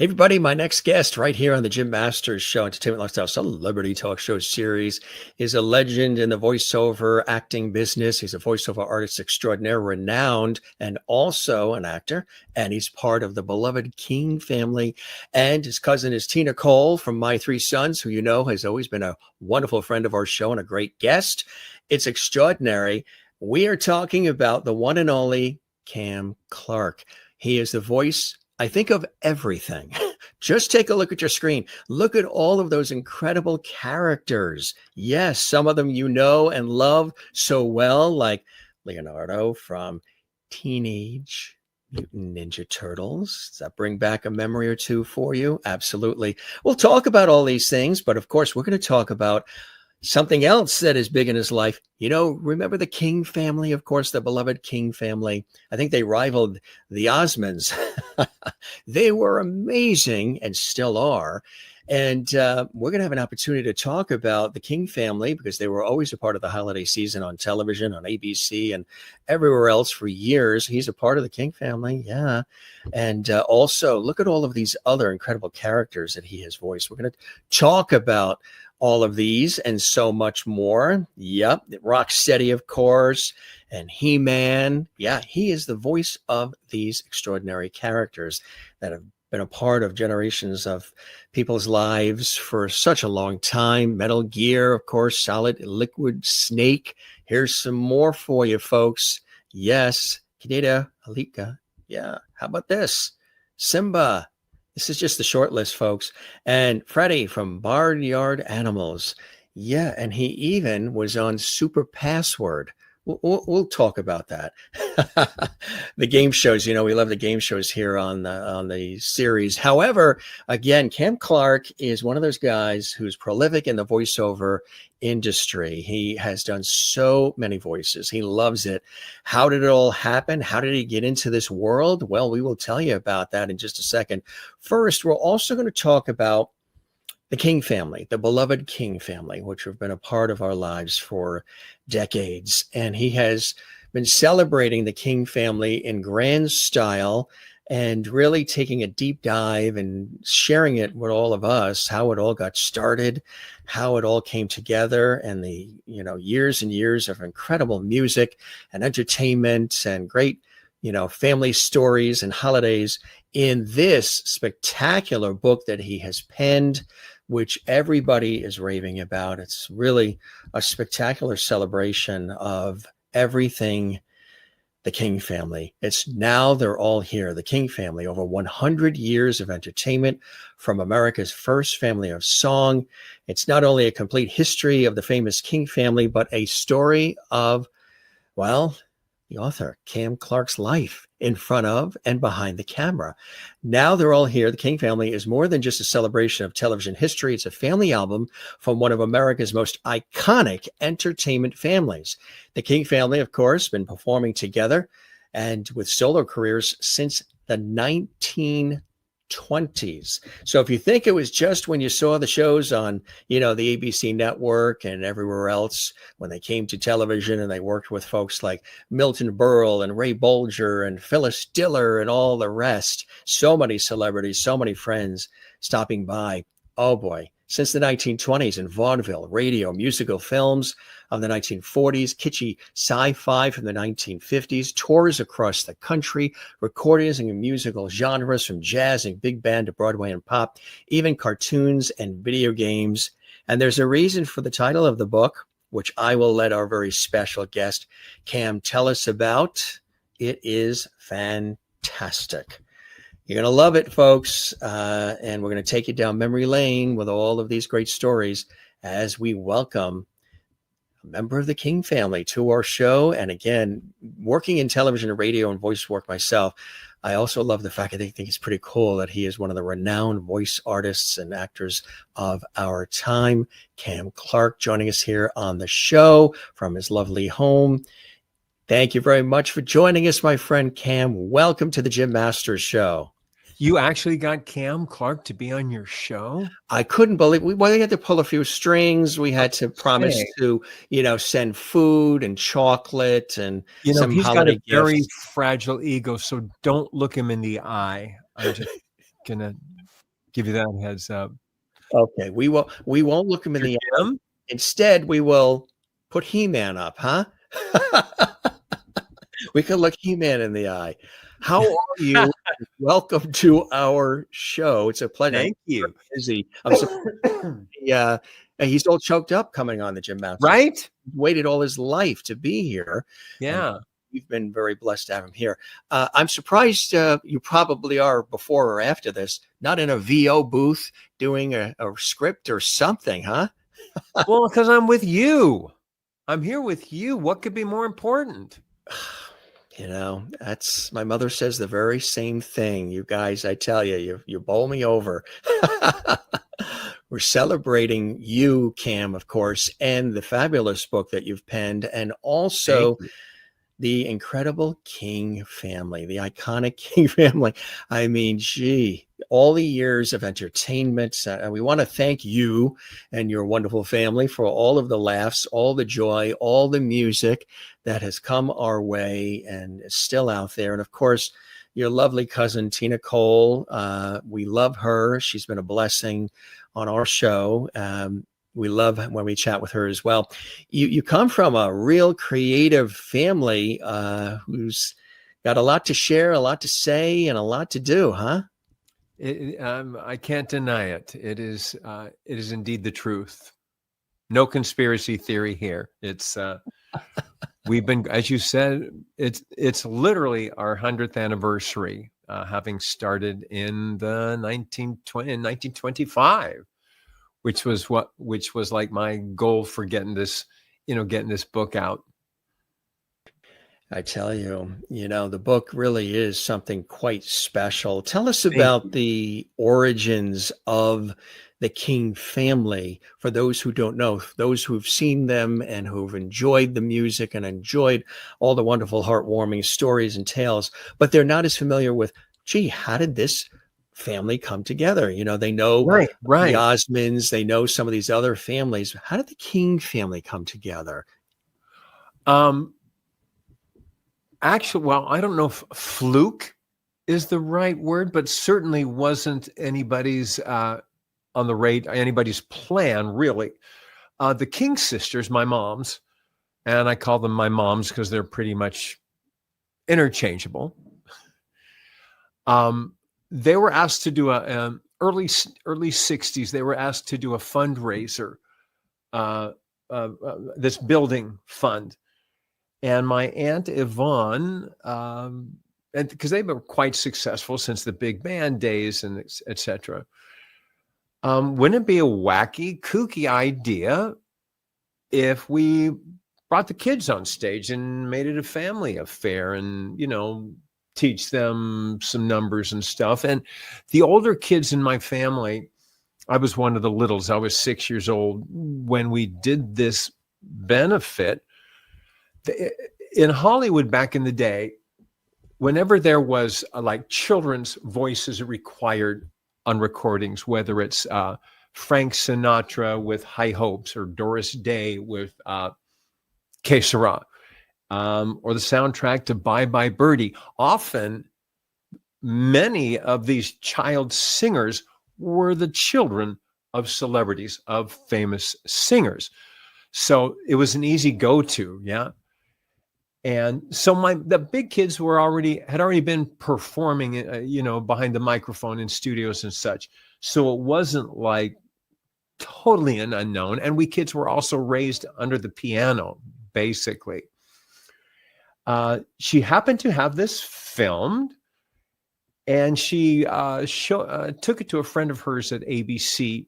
Hey everybody, my next guest right here on the Jim Masters Show, Entertainment Lifestyle Celebrity Talk Show series, is a legend in the voiceover acting business. He's a voiceover artist extraordinaire, renowned, and also an actor. And he's part of the beloved King family. And his cousin is Tina Cole from My Three Sons, who you know has always been a wonderful friend of our show and a great guest. It's extraordinary. We are talking about the one and only Cam Clarke. He is the voice, I think, of everything. Just take a look at your screen. Look at all of those incredible characters. Yes, some of them you know and love so well, like Leonardo from Teenage Mutant Ninja Turtles. Does that bring back a memory or two for you? Absolutely. We'll talk about all these things, but of course, we're going to talk about something else that is big in his life. You know, remember the King family, of course, the beloved King family. I think they rivaled the Osmonds. They were amazing and still are. And we're going to have an opportunity to talk about the King family because they were always a part of the holiday season on television, on ABC and everywhere else for years. He's a part of the King family. Yeah. And also look at all of these other incredible characters that he has voiced. We're going to talk about all of these and so much more. Yep. Rocksteady, of course, and He-Man. Yeah, he is the voice of these extraordinary characters that have been a part of generations of people's lives for such a long time. Metal Gear, of course, Solid Liquid Snake. Here's some more for you, folks. Yes, Kaneda, Alika. Yeah, how about this? Simba. This is just the short list, folks. And Freddie from Barnyard Animals. Yeah, and he even was on Super Password. We'll talk about that. The game shows, you know, we love the game shows here on the series. However, again, Cam Clarke is one of those guys who's prolific in the voiceover industry. He has done so many voices. He loves it. How did it all happen? How did he get into this world? Well, we will tell you about that in just a second. First, we're also going to talk about the King family, the beloved King family, which have been a part of our lives for decades. And he has been celebrating the King family in grand style and really taking a deep dive and sharing it with all of us, how it all got started, how it all came together, and the, you know, years and years of incredible music and entertainment and great, you know, family stories and holidays in this spectacular book that he has penned, which everybody is raving about. It's really a spectacular celebration of everything the King family. It's now they're all here. The King family, over 100 years of entertainment from America's first family of song. It's not only a complete history of the famous King family, but a story of, well, the author, Cam Clarke's life in front of and behind the camera. Now they're all here. The King family is more than just a celebration of television history. It's a family album from one of America's most iconic entertainment families. The King family, of course, been performing together and with solo careers since the 1920s. So if you think it was just when you saw the shows on, you know, the ABC network and everywhere else, when they came to television and they worked with folks like Milton Berle and Ray Bolger and Phyllis Diller and all the rest, so many celebrities, so many friends stopping by. Oh boy. Since the 1920s in vaudeville, radio, musical films of the 1940s, kitschy sci-fi from the 1950s, tours across the country, recordings and musical genres from jazz and big band to Broadway and pop, even cartoons and video games. And there's a reason for the title of the book, which I will let our very special guest, Cam, tell us about. It is fantastic. You're going to love it, folks. And we're going to take you down memory lane with all of these great stories as we welcome a member of the King family to our show. And again, working in television and radio and voice work myself, I also love the fact that I think it's pretty cool that he is one of the renowned voice artists and actors of our time. Cam Clarke joining us here on the show from his lovely home. Thank you very much for joining us, my friend Cam. Welcome to the Jim Masters Show. You actually got Cam Clarke to be on your show? I couldn't believe we had to pull a few strings. We had to promise to, you know, send food and chocolate and some he's holiday got a very gifts. fragile ego, so don't look him in the eye. I'm just gonna Give you that heads up. Okay, we won't look him in the eye. Jim? Instead, we will put He-Man up, huh? We can look He-Man in the eye. How are you? Welcome to our show. It's a pleasure. Thank you. Busy. I'm surprised he's all choked up coming on the Jim Masters. Right? He's waited all his life to be here. Yeah. We've been very blessed to have him here. I'm surprised you probably are before or after this, not in a VO booth doing a script or something, huh? Well, because I'm with you. I'm here with you. What could be more important? You know, that's my mother says the very same thing. You guys, I tell you, you bowl me over. We're celebrating you, Cam, of course, and the fabulous book that you've penned, and also the incredible King family, the iconic King family. I mean, gee, all the years of entertainment. We want to thank you and your wonderful family for all of the laughs, all the joy, all the music that has come our way and is still out there. And of course, your lovely cousin, Tina Cole. We love her. She's been a blessing on our show. We love when we chat with her as well. You come from a real creative family who's got a lot to share, a lot to say, and a lot to do, huh? I can't deny it. It is indeed the truth. No conspiracy theory here. It's we've been, as you said, it's literally our 100th anniversary, having started in the 1925. Which was like my goal for getting this book out. I tell you, the book really is something quite special. Tell us about the origins of the King family for those who don't know, those who've seen them and who've enjoyed the music and enjoyed all the wonderful, heartwarming stories and tales, but they're not as familiar with, gee, how did this family come together? They know right. The Osmonds, they know some of these other families. How did the King family come together? Actually, well, I don't know if fluke is the right word, but certainly wasn't anybody's anybody's plan, really. The King sisters, my moms, and I call them my moms because they're pretty much interchangeable. They were asked to do a early 60s. They were asked to do a fundraiser, this building fund, and my Aunt Yvonne, and because they were quite successful since the big band days and etc. Wouldn't it be a wacky, kooky idea if we brought the kids on stage and made it a family affair and teach them some numbers and stuff? And the older kids in my family, I was one of the littles. I was 6 years old when we did this benefit. In Hollywood back in the day, whenever there was like children's voices required on recordings, whether it's Frank Sinatra with High Hopes or Doris Day with Que Sera, or the soundtrack to Bye Bye Birdie. Often, many of these child singers were the children of celebrities, of famous singers. So it was an easy go-to, yeah. And so the big kids had already been performing, behind the microphone in studios and such. So it wasn't like totally an unknown. And we kids were also raised under the piano, basically. She happened to have this filmed, and she took it to a friend of hers at ABC,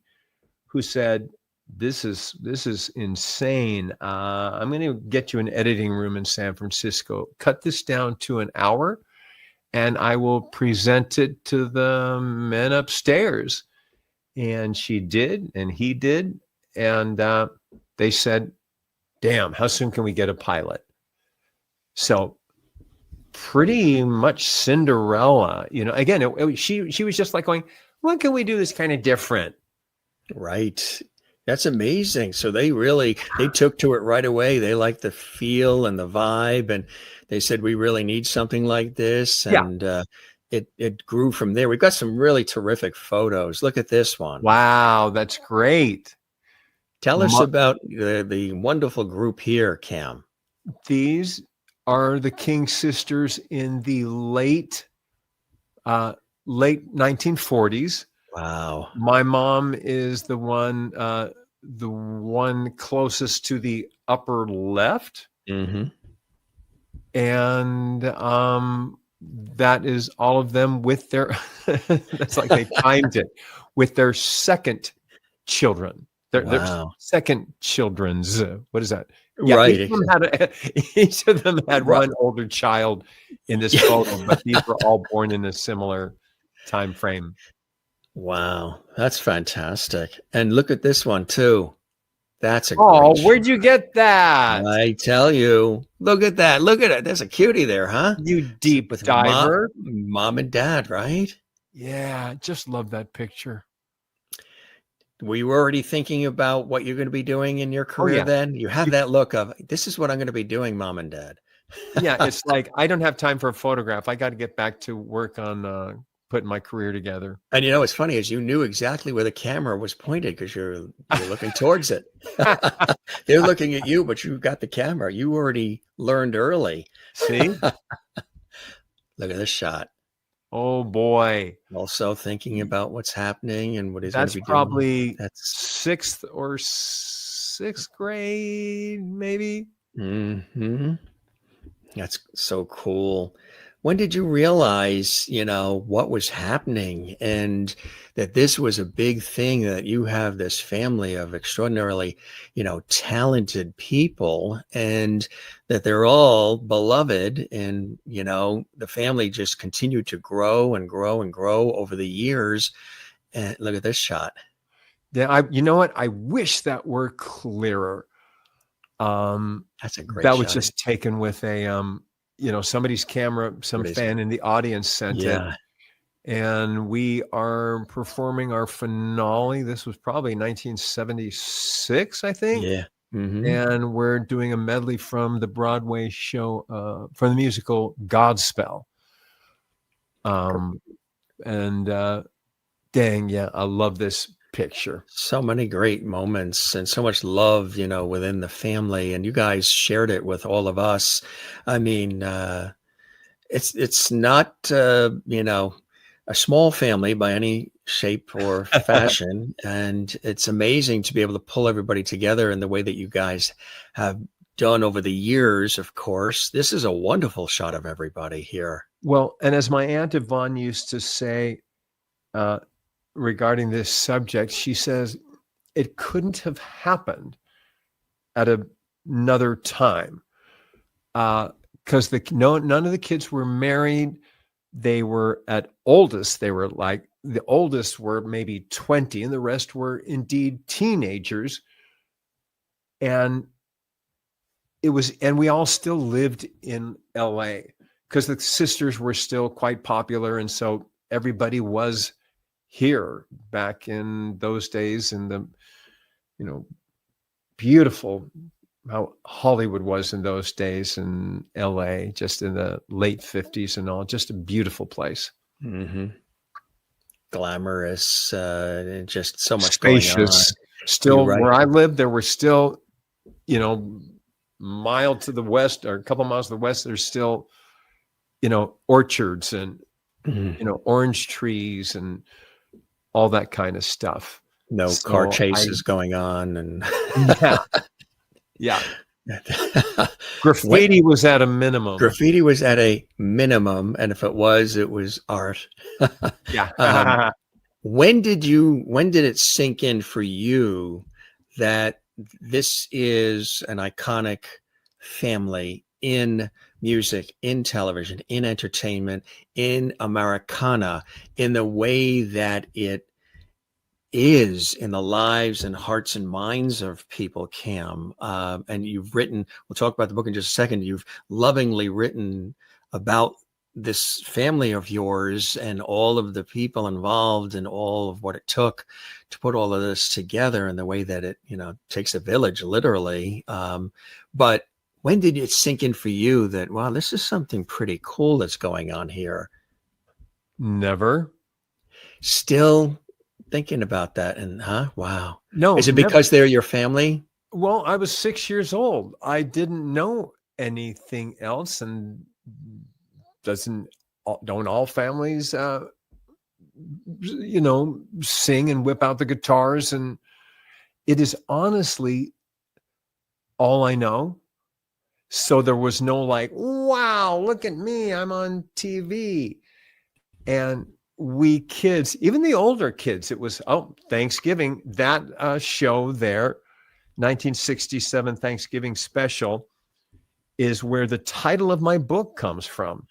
who said, "This is insane. I'm going to get you an editing room in San Francisco. Cut this down to an hour, and I will present it to the men upstairs." And she did, and he did, and they said, "Damn, how soon can we get a pilot?" So pretty much Cinderella, again, she was just like going, when can we do this kind of different? Right. That's amazing. So they took to it right away. They liked the feel and the vibe, and they said, we really need something like this. And it grew from there. We've got some really terrific photos. Look at this one. Wow, that's great. Tell us about the wonderful group here, Cam. These are the King sisters in the late 1940s. Wow. My mom is the one closest to the upper left. Mm-hmm. And that is all of them with their that's like they timed it with their second children. Their second children's what is that? Yeah, right. each of them had one older child in this photo, but these were all born in a similar time frame. Wow, that's fantastic. And look at this one too. That's a great where'd you get that? I tell you. Look at that. Look at it. There's a cutie there, huh? You deep with diver. Mom and dad, right? Yeah, just love that picture. Were you already thinking about what you're going to be doing in your career then? You have that look of, this is what I'm going to be doing, Mom and Dad. Yeah, it's like, I don't have time for a photograph. I got to get back to work on putting my career together. And what's funny is you knew exactly where the camera was pointed because you're looking towards it. They're looking at you, but you got the camera. You already learned early. See? Look at this shot. Oh boy. Also thinking about what's happening and what he's going to be doing. That's probably 6th or 6th grade, maybe. Mm-hmm. That's so cool. When did you realize, what was happening and that this was a big thing, that you have this family of extraordinarily, talented people and that they're all beloved and, the family just continued to grow and grow and grow over the years. And look at this shot. Yeah. You know what? I wish that were clearer. That's a great That shot. was just taken with a, somebody's camera, some fan in the audience sent it. And we are performing our finale. This was probably 1976, I think. Yeah. Mm-hmm. And we're doing a medley from the Broadway show, from the musical Godspell. Dang, yeah, I love this picture. So many great moments and so much love, within the family, and you guys shared it with all of us. I mean, it's not, a small family by any shape or fashion. And it's amazing to be able to pull everybody together in the way that you guys have done over the years. Of course, this is a wonderful shot of everybody here. Well, and as my Aunt Yvonne used to say, regarding this subject, she says it couldn't have happened at another time because none of the kids were married. They were at oldest. They were like the oldest were maybe 20, and the rest were indeed teenagers. And we all still lived in LA because the sisters were still quite popular, and so everybody was here back in those days, in the beautiful how Hollywood was in those days in LA, just in the late 50s and all, just a beautiful place. Mm-hmm. Glamorous, just so much spacious going on. Still, where I lived, there were still, mile to the west or a couple miles to the west, there's still, orchards and, orange trees and all that kind of stuff. No car chases going on. And yeah. Graffiti was at a minimum. Graffiti was at a minimum. And if it was art. Yeah. When did it sink in for you that this is an iconic family in music, in television, in entertainment, in Americana, in the way that it is in the lives and hearts and minds of people, Cam? And you've written, we'll talk about the book in just a second, you've lovingly written about this family of yours and all of the people involved and all of what it took to put all of this together in the way that it, takes a village, literally. But when did it sink in for you that, wow, this is something pretty cool that's going on here? Never. Still thinking about that, and wow. No, Is it never. because they're your family? Well, I was 6 years old. I didn't know anything else, and don't all families, sing and whip out the guitars? And it is honestly all I know. So there was no like, wow, look at me, I'm on TV. And we kids, even the older kids, it was, Thanksgiving, that show there, 1967 Thanksgiving special, is where the title of my book comes from.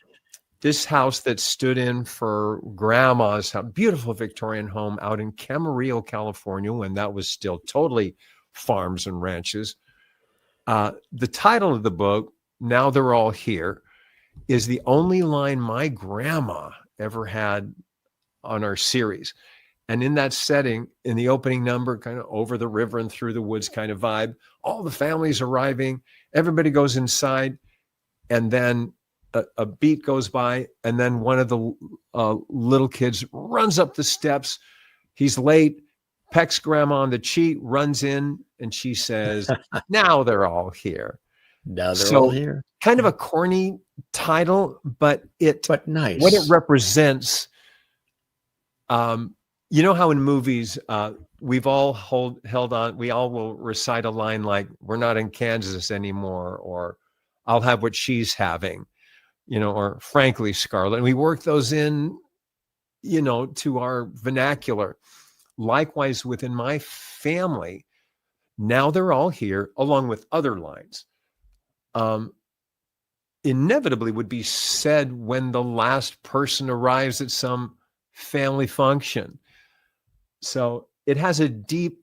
This house that stood in for grandma's beautiful Victorian home out in Camarillo, California, when that was still totally farms and ranches. The title of the book, Now They're All Here, is the only line my grandma ever had on our series. And in that setting, in the opening number, kind of over the river and through the woods kind of vibe, all the families arriving, everybody goes inside, and then a beat goes by, and then one of the little kids runs up the steps. He's late, pecks grandma on the cheek, runs in, and she says, now they're all here. Now they're all here. Kind of a corny title, but nice. What it represents. You know how in movies, we've all held on, we all will recite a line like, we're not in Kansas anymore, or I'll have what she's having, or frankly, Scarlett. And we work those in, to our vernacular. Likewise, within my family, now they're all here, along with other lines, inevitably would be said when the last person arrives at some family function. So it has a deep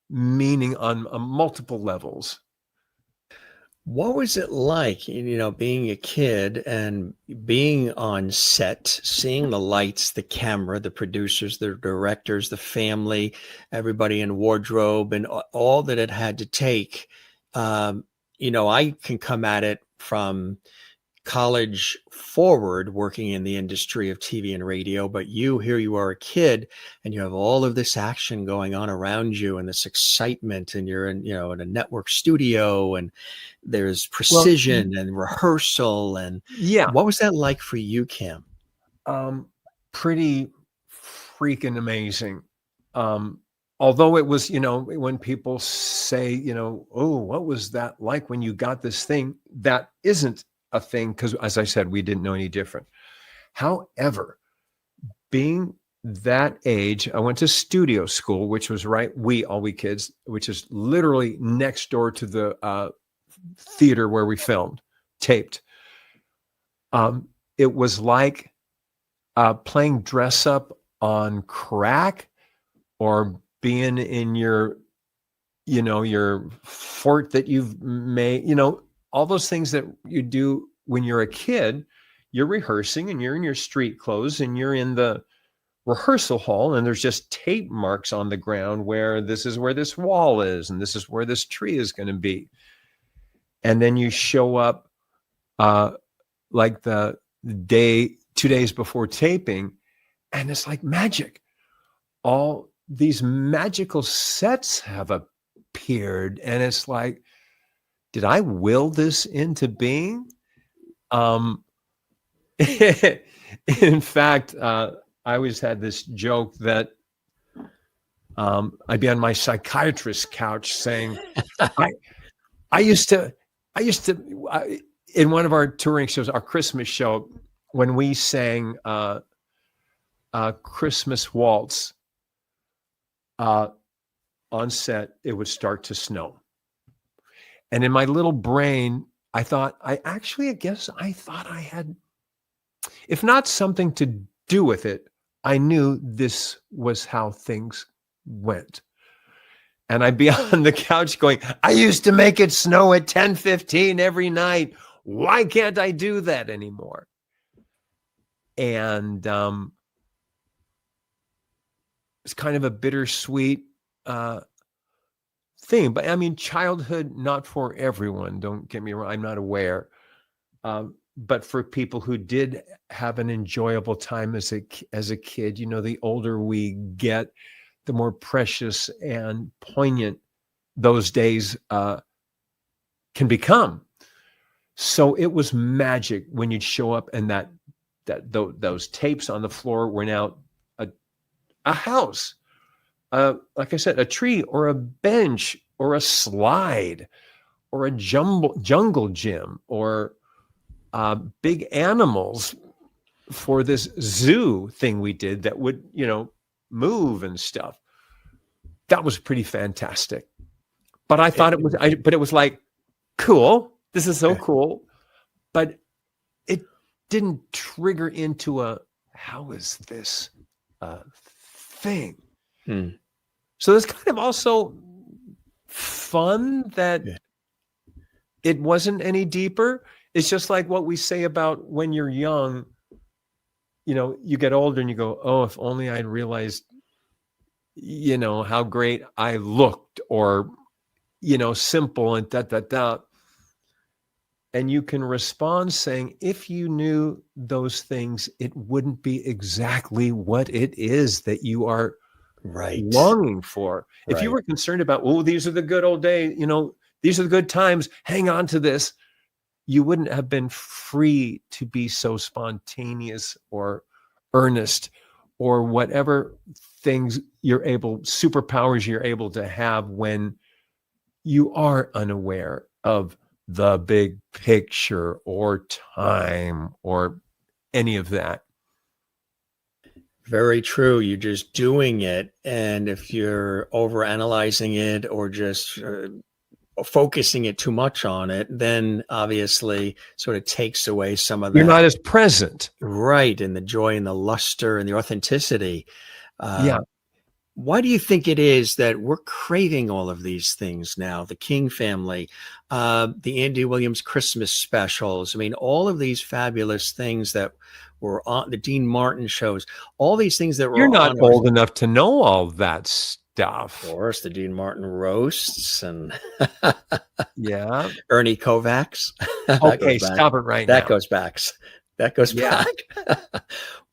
meaning on multiple levels. What was it like, being a kid and being on set, seeing the lights, the camera, the producers, the directors, the family, everybody in wardrobe, and all that it had to take? I can come at it from college forward, working in the industry of TV and radio, but here you are a kid and you have all of this action going on around you and this excitement, and you're in a network studio, and there's precision and rehearsal. And what was that like for you, Cam? Pretty freaking amazing. Although it was, when people say, oh, what was that like when you got this thing? That isn't a thing, because as I said, we didn't know any different. However, being that age, I went to studio school, which was all we kids, which is literally next door to the theater where we taped. It was like playing dress up on crack, or being in your fort that you've made, all those things that you do when you're a kid. You're rehearsing and you're in your street clothes and you're in the rehearsal hall, and there's just tape marks on the ground where this is where this wall is and this is where this tree is going to be. And then you show up like the 2 days before taping, and it's like magic. All these magical sets have appeared, and it's like, did I will this into being? In fact, I always had this joke that I'd be on my psychiatrist's couch saying, I used to, in one of our touring shows, our Christmas show, when we sang Christmas Waltz on set, it would start to snow. And in my little brain, I thought I had, if not something to do with it, I knew this was how things went. And I'd be on the couch going, I used to make it snow at 10:15 every night. Why can't I do that anymore? And it's kind of a bittersweet thing. But I mean, childhood, not for everyone. Don't get me wrong. I'm not aware. but for people who did have an enjoyable time as a kid, the older we get, the more precious and poignant those days can become. So it was magic when you'd show up and those tapes on the floor were now a house, like I said, a tree or a bench or a slide or a jungle gym or big animals for this zoo thing we did that would, move and stuff. That was pretty fantastic. But I thought it was like, cool. This is so cool. But it didn't trigger into how is this a thing? So it's kind of also fun that it wasn't any deeper. It's just like what we say about when you're young, you get older and you go, oh, if only I'd realized, how great I looked, or, simple and da. And you can respond saying, if you knew those things, it wouldn't be exactly what it is that you are longing for. Right. If you were concerned about, oh, these are the good old days, these are the good times, hang on to this, you wouldn't have been free to be so spontaneous or earnest or whatever things superpowers you're able to have when you are unaware of the big picture or time or any of that. Very true. You're just doing it. And if you're overanalyzing it or just focusing it too much on it, then obviously sort of takes away some of that. You're not as present. Right. And the joy and the luster and the authenticity. Yeah. Why do you think it is that we're craving all of these things now? The King family, the Andy Williams Christmas specials. I mean, all of these fabulous things that were on the Dean Martin shows, all these things that were You're not old enough to know all that stuff. Of course, the Dean Martin roasts and yeah, Ernie Kovacs. Okay, stop it right now. That goes back.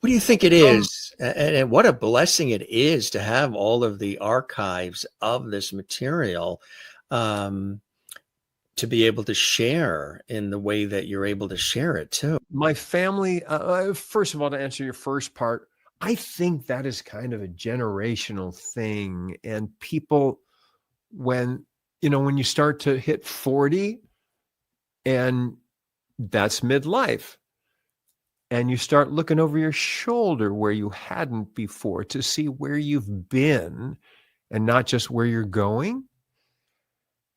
What do you think it is? And what a blessing it is to have all of the archives of this material to be able to share in the way that you're able to share it too. My family, first of all, to answer your first part, I think that is kind of a generational thing. And people, when you start to hit 40, and that's midlife, and you start looking over your shoulder where you hadn't before to see where you've been and not just where you're going.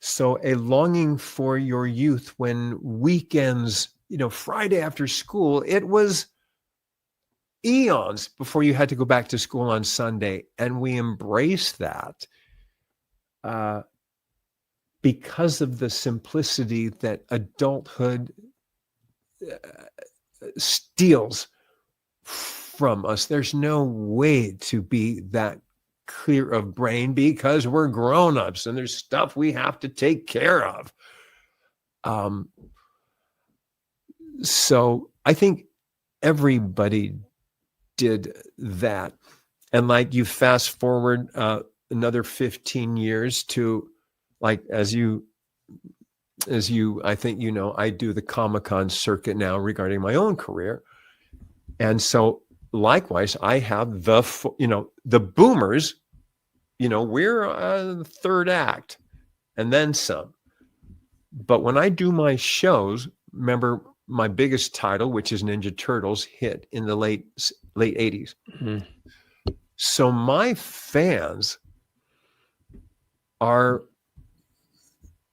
So a longing for your youth when weekends, Friday after school, it was eons before you had to go back to school on Sunday. And we embrace that because of the simplicity that adulthood steals from us. There's no way to be that clear of brain because we're grown-ups and there's stuff we have to take care of. So I think everybody did that. And like you fast forward another 15 years to, like, as you, I think, I do the Comic-Con circuit now regarding my own career. And so likewise, I have the boomers, we're the third act and then some. But when I do my shows, remember my biggest title, which is Ninja Turtles, hit in the late 80s. Mm-hmm. So my fans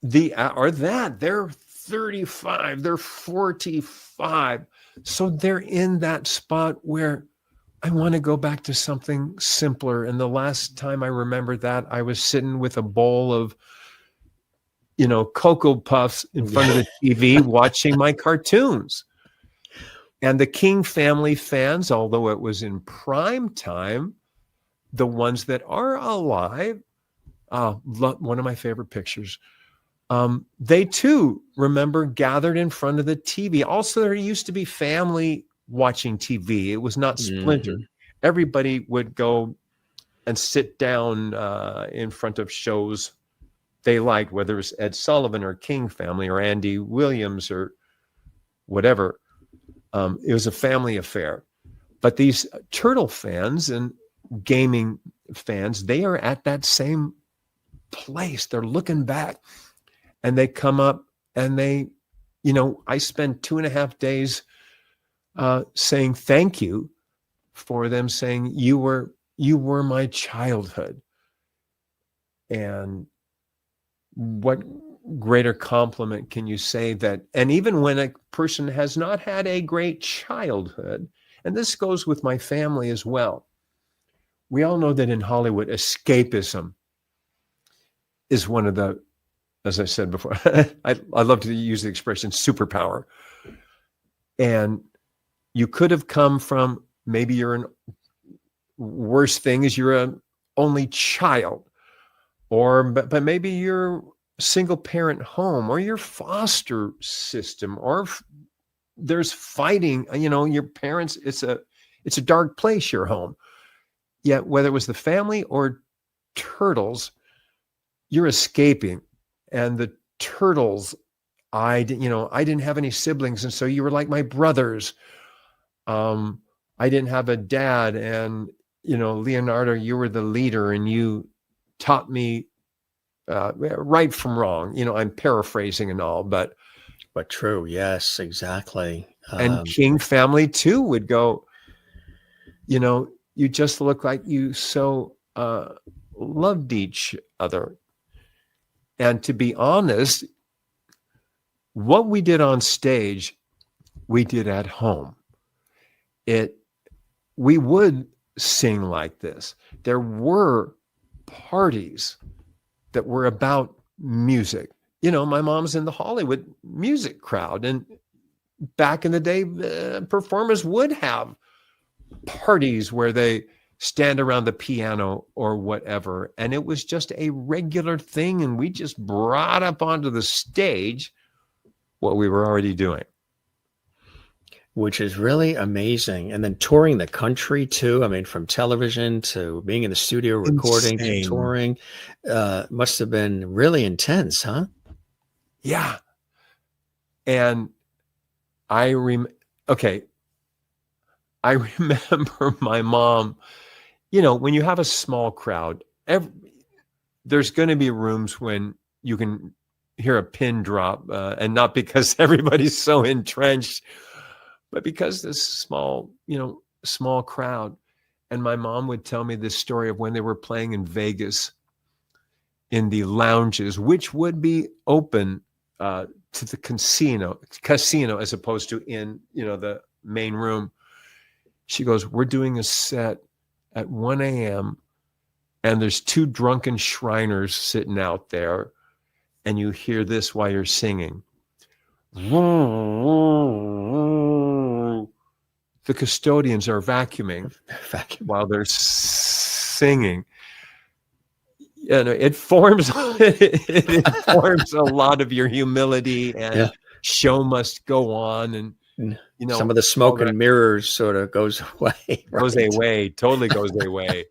they're 35, they're 45. So they're in that spot where I want to go back to something simpler. And the last time I remember that, I was sitting with a bowl of, Cocoa Puffs in front of the TV watching my cartoons. And the King family fans, although it was in prime time, the ones that are alive, one of my favorite pictures, They too, remember, gathered in front of the TV. Also, there used to be family watching TV. It was not splintered. Everybody would go and sit down in front of shows they liked, whether it was Ed Sullivan or King Family or Andy Williams or whatever. It was a family affair. But these turtle fans and gaming fans, they are at that same place. They're looking back, and they come up and they, I spend 2.5 days saying thank you for them, saying you were my childhood. And what greater compliment can you say that? And even when a person has not had a great childhood, and this goes with my family as well, we all know that in Hollywood, escapism is one of the, as I said before, I love to use the expression superpower. And you could have come from, maybe you're an worst thing is you're an only child, but maybe you're single parent home, or your foster system, or there's fighting, your parents, it's a dark place, your home. Yet whether it was the family or turtles, you're escaping. And the turtles, I didn't have any siblings, and so you were like my brothers. I didn't have a dad, and Leonardo, you were the leader, and you taught me right from wrong. I'm paraphrasing and all, but true. Yes, exactly. And King Family too would go, you just look like you so loved each other. And to be honest, what we did on stage, we did at home. We would sing like this. There were parties that were about music. My mom's in the Hollywood music crowd, and back in the day, performers would have parties where they stand around the piano or whatever, and it was just a regular thing, and we just brought up onto the stage what we were already doing. Which is really amazing. And then touring the country too. I mean, from television to being in the studio recording to touring, must have been really intense, huh? Yeah. And I remember my mom, when you have a small crowd, there's going to be rooms when you can hear a pin drop, and not because everybody's so entrenched, but because this small crowd. And my mom would tell me this story of when they were playing in Vegas in the lounges, which would be open to the casino as opposed to in, the main room. She goes, we're doing a set at 1 a.m. and there's 2 drunken Shriners sitting out there, and you hear this while you're singing. The custodians are vacuuming while they're singing. It forms it forms a lot of your humility, and show must go on. And some of the smoke and mirrors sort of goes away. Totally goes away.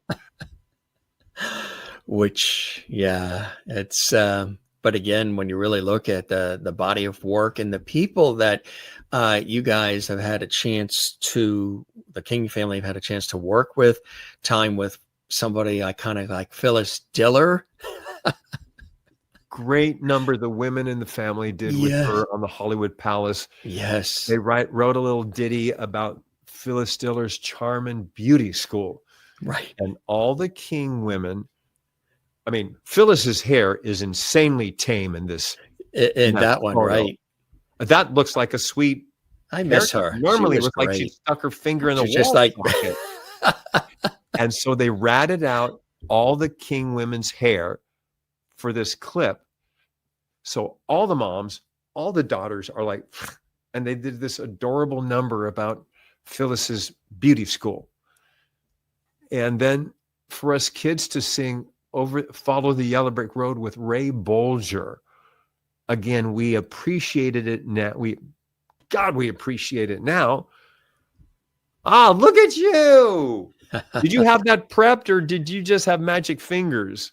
Which, it's. But again, when you really look at the body of work and the people that you guys have had a chance to, the King family have had a chance to work with, time with somebody iconic like Phyllis Diller. Great number the women in the family did with her on the Hollywood Palace. Yes. They wrote a little ditty about Phyllis Diller's charm and beauty school. Right. And all the King women, I mean, Phyllis's hair is insanely tame in this. In that one, photo. Right. That looks like a sweet. I miss her. Normally it looks like she stuck her finger in the wall. Just like. And so they ratted out all the King women's hair for this clip. So all the moms, all the daughters are like, and they did this adorable number about Phyllis's beauty school. And then for us kids to sing Follow the Yellow Brick Road with Ray Bolger, again, we appreciated it now. We appreciate it now. Ah, look at you. Did you have that prepped, or did you just have magic fingers?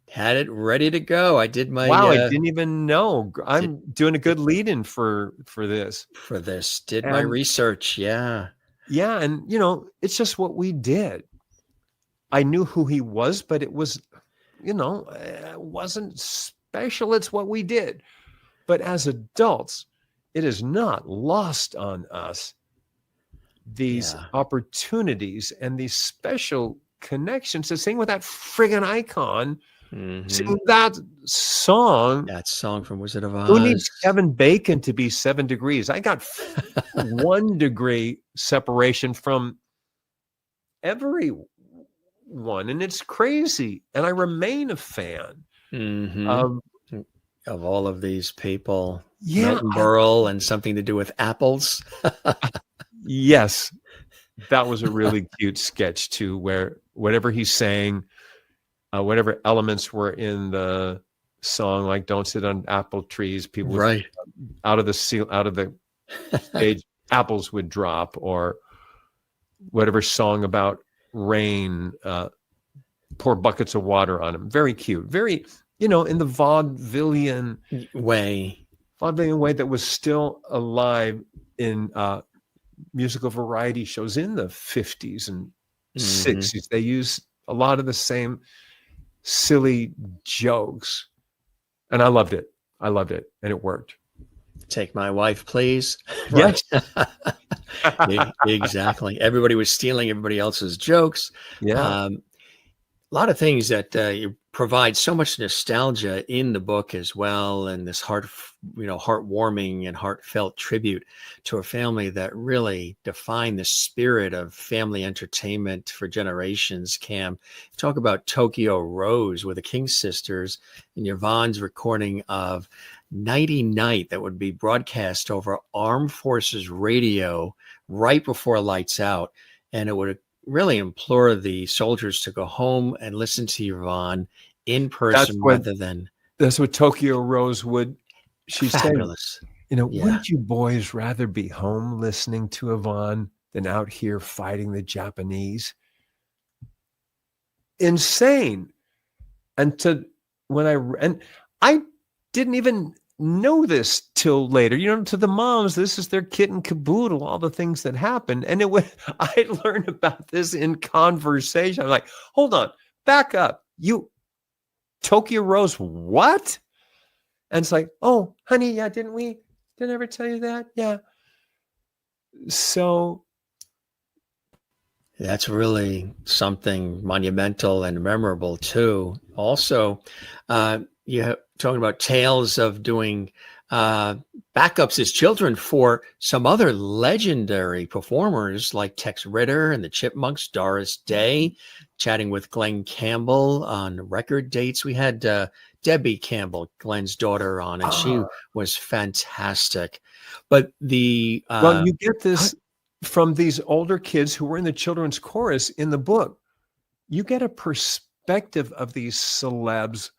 Had it ready to go. I did my Wow, I didn't even know. did I'm doing a good lead-in for this. for this. Did my And research. Yeah. yeah, and it's just what we did. I knew who he was, but it was, it wasn't special. It's what we did. But as adults, it is not lost on us, these Yeah. opportunities and these special connections to sing with that friggin' icon, Mhm. sing that song. That song from Wizard of Who needs Oz. Kevin Bacon to be 7 degrees? I got 1 degree separation from everyone, and it's crazy. And I remain a fan Mhm. of, Of all of these people. yeah, Milton Berle and Something to Do with Apples. yes, that was a really cute sketch too, where whatever he's saying, whatever elements were in the song, like "Don't Sit on Apple Trees," people would, Right. out of the stage, apples would drop, or whatever song about rain, pour buckets of water on them. Very cute, very in the vaudevillian way that was still alive in musical variety shows in the 50s and 60s. They use a lot of the same silly jokes, and I loved it, and it worked. Take My Wife, Please. Yes. Exactly. Everybody was stealing everybody else's jokes. Yeah. A lot of things that you provide so much nostalgia in the book as well, and this heartwarming and heartfelt tribute to a family that really defined the spirit of family entertainment for generations. Cam, talk about Tokyo Rose with the King Sisters and Yvonne's recording of Nighty Night that would be broadcast over Armed Forces radio right before lights out, and it would really implore the soldiers to go home and listen to Yvonne in person rather than. That's what Tokyo Rose would. She said, Fabulous. Wouldn't you boys rather be home listening to Yvonne than out here fighting the Japanese? Insane. And I didn't even know this till later. To the moms, this is their kit and caboodle, all the things that happened. And I learned about this in conversation. I'm like, hold on, back up. Tokyo Rose, what? And it's like, oh, honey, yeah, didn't I ever tell you that? Yeah. So that's really something monumental and memorable too. Also, you talking about tales of doing backups as children for some other legendary performers like Tex Ritter and the Chipmunks, Doris Day, chatting with Glenn Campbell on record dates. We had Debbie Campbell, Glenn's daughter, on, and she was fantastic. But you get this from these older kids who were in the children's chorus in the book. You get a perspective of these celebs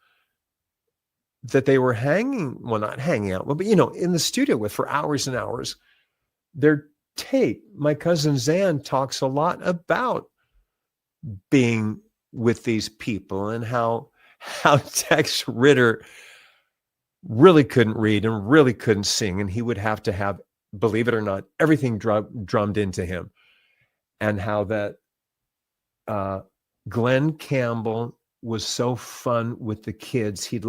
that they were not hanging out, but in the studio with for hours and hours. Their tape, my cousin Zan talks a lot about being with these people and how Tex Ritter really couldn't read and really couldn't sing, and he would have to have, believe it or not, everything drummed into him, and how that Glenn Campbell was so fun with the kids. He'd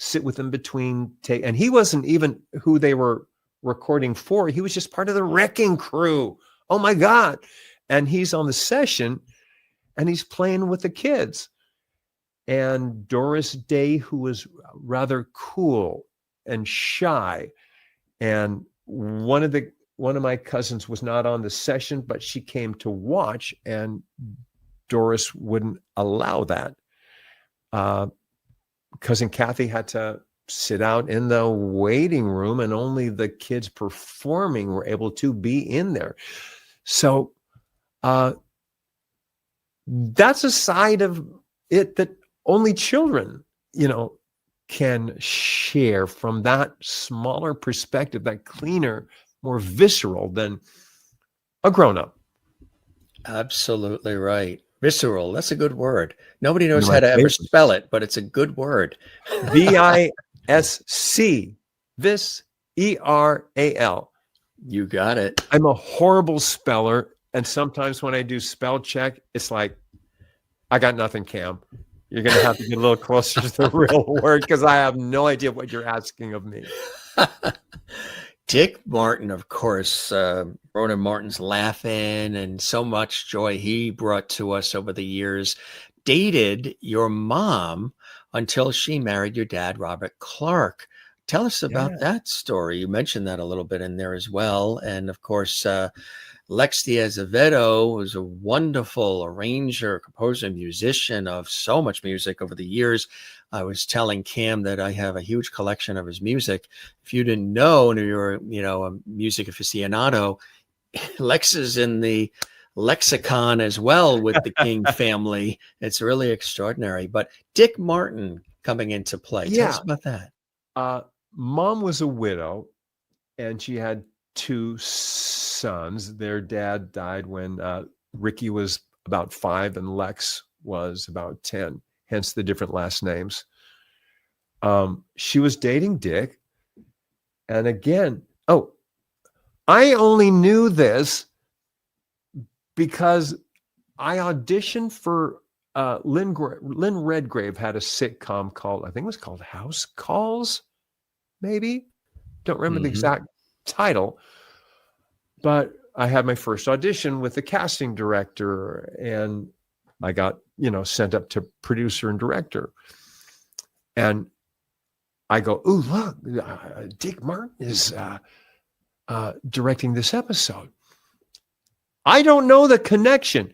sit with them between take, and he wasn't even who they were recording for. He was just part of the wrecking crew. Oh my God. And he's on the session and he's playing with the kids. And Doris Day, who was rather cool and shy, and one of my cousins was not on the session, but she came to watch, and Doris wouldn't allow that. Cousin Kathy had to sit out in the waiting room, and only the kids performing were able to be in there. So that's a side of it that only children, can share from that smaller perspective, that cleaner, more visceral than a grown-up. Absolutely right. Visceral. That's a good word. Nobody One knows of how my to ever favorites. spell it, but it's a good word. VISC. Vis, ERAL. You got it. I'm a horrible speller. And sometimes when I do spell check, it's like, I got nothing, Cam. You're going to have to get a little closer to the real word because I have no idea what you're asking of me. Dick Martin, of course, Ronan Martin's Laughing and so much joy he brought to us over the years, dated your mom until she married your dad, Robert Clarke. Tell us about that story. You mentioned that a little bit in there as well. And of course, Lex Azevedo was a wonderful arranger, composer, musician of so much music over the years. I was telling Cam that I have a huge collection of his music. If you didn't know, and you're, a music aficionado, Lex is in the lexicon as well with the King family. It's really extraordinary. But Dick Martin coming into play. Tell us about that. Mom was a widow, and she had 2 sons. Their dad died when Ricky was about 5 and Lex was about 10, hence the different last names. She was dating Dick. And again, I only knew this because I auditioned for Lynn Redgrave had a sitcom called, I think it was called House Calls, maybe. Don't remember the exact title. But I had my first audition with the casting director, and I got, sent up to producer and director. And I go, "Ooh, look, Dick Martin is directing this episode." I don't know the connection.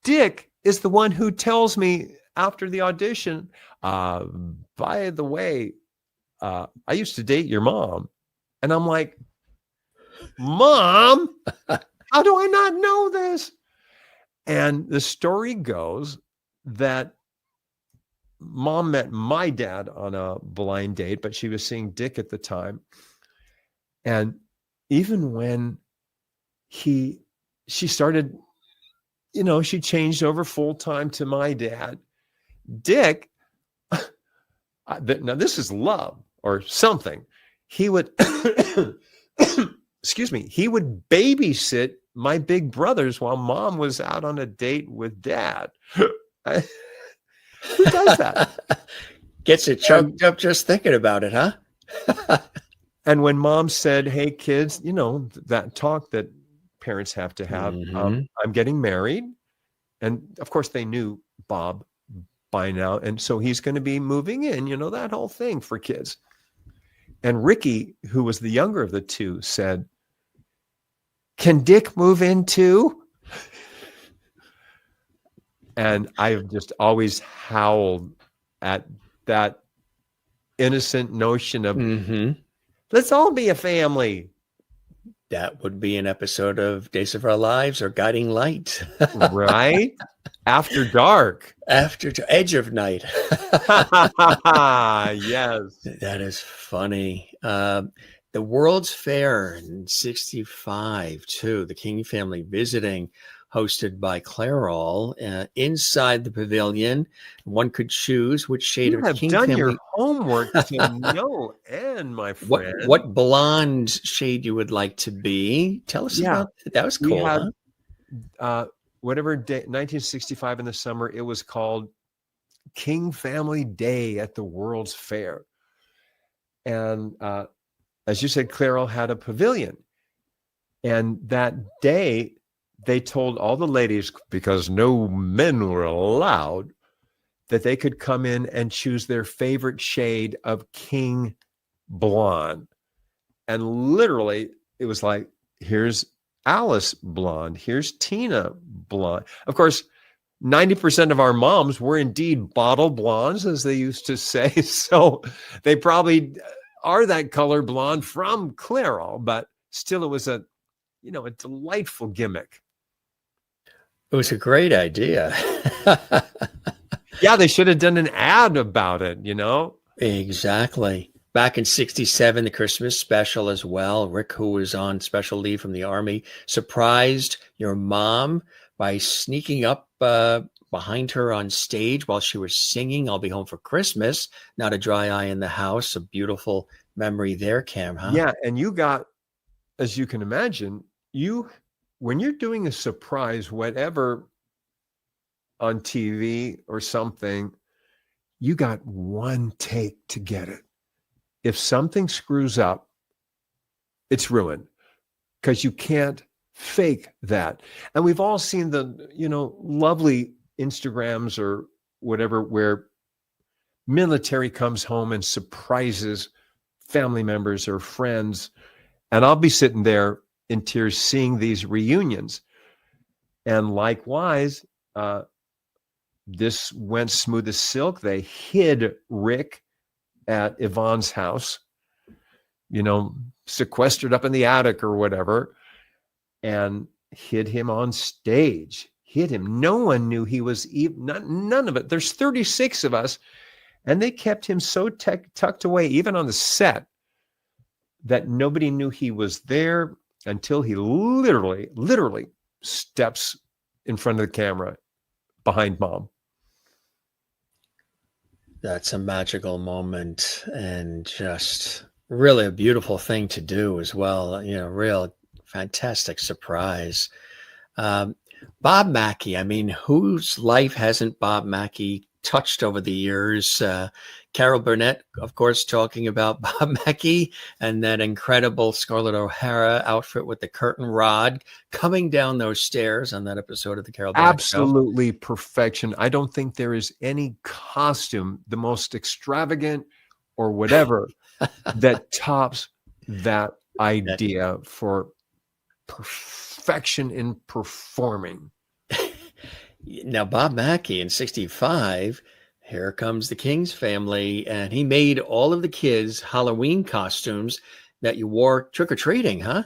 Dick is the one who tells me after the audition, by the way, I used to date your mom. And I'm like, Mom, how do I not know this? And the story goes that Mom met my dad on a blind date, but she was seeing Dick at the time. And even when she started, she changed over full time to my dad, Dick, now this is love or something. He would, excuse me, he would babysit my big brothers while Mom was out on a date with Dad. Who does that? Gets it choked up just thinking about it, huh? And when Mom said, "Hey, kids, that talk that parents have to have, I'm getting married." And of course, they knew Bob by now. And so he's going to be moving in, that whole thing for kids. And Ricky, who was the younger of the 2, said, "Can Dick move in too?" And I've just always howled at that innocent notion of, let's all be a family. That would be an episode of Days of Our Lives or Guiding Light. Right? After dark. After Edge of Night. Yes. That is funny. The World's Fair in 65, too. The King family visiting, hosted by Clairol, inside the pavilion. One could choose which shade of King done family. Your homework to no end, my friend. What blonde shade you would like to be? Tell us about that. That was cool. We had, whatever day, 1965 in the summer, it was called King Family Day at the World's Fair. And as you said, Clairol had a pavilion. And that day, they told all the ladies, because no men were allowed, that they could come in and choose their favorite shade of King blonde. And literally, it was like, here's Alice blonde, here's Tina blonde. Of course, 90% of our moms were indeed bottle blondes, as they used to say. So they probably are that color blonde from Clairol, but still it was a delightful gimmick. It was a great idea. Yeah, they should have done an ad about it, Exactly. Back in 67, the Christmas special as well. Rick, who was on special leave from the army, surprised your mom by sneaking up behind her on stage while she was singing I'll Be Home for Christmas. Not a dry eye in the house. A beautiful memory there, Cam, huh? Yeah, and you got, as you can imagine, when you're doing a surprise, whatever on TV or something, you got one take to get it. If something screws up, it's ruined because you can't fake that. And we've all seen the, lovely Instagrams or whatever where military comes home and surprises family members or friends. And I'll be sitting there in tears seeing these reunions. And likewise, this went smooth as silk. They hid Rick at Yvonne's house, sequestered up in the attic or whatever, and hid him on stage. Hid him. No one knew he was even, none of it. There's 36 of us, and they kept him so tucked away, even on the set, that nobody knew he was there until he literally steps in front of the camera behind mom. That's a magical moment and just really a beautiful thing to do as well. Real fantastic surprise. Bob Mackie, I mean, whose life hasn't Bob Mackie touched over the years? Carol Burnett, of course, talking about Bob Mackie and that incredible Scarlett O'Hara outfit with the curtain rod coming down those stairs on that episode of the Carol Burnett Show. Absolutely perfection. I don't think there is any costume, the most extravagant or whatever, that tops that idea for perfection in performing. Now, Bob Mackie in 65, here comes the King's family, and he made all of the kids Halloween costumes that you wore trick-or-treating, huh?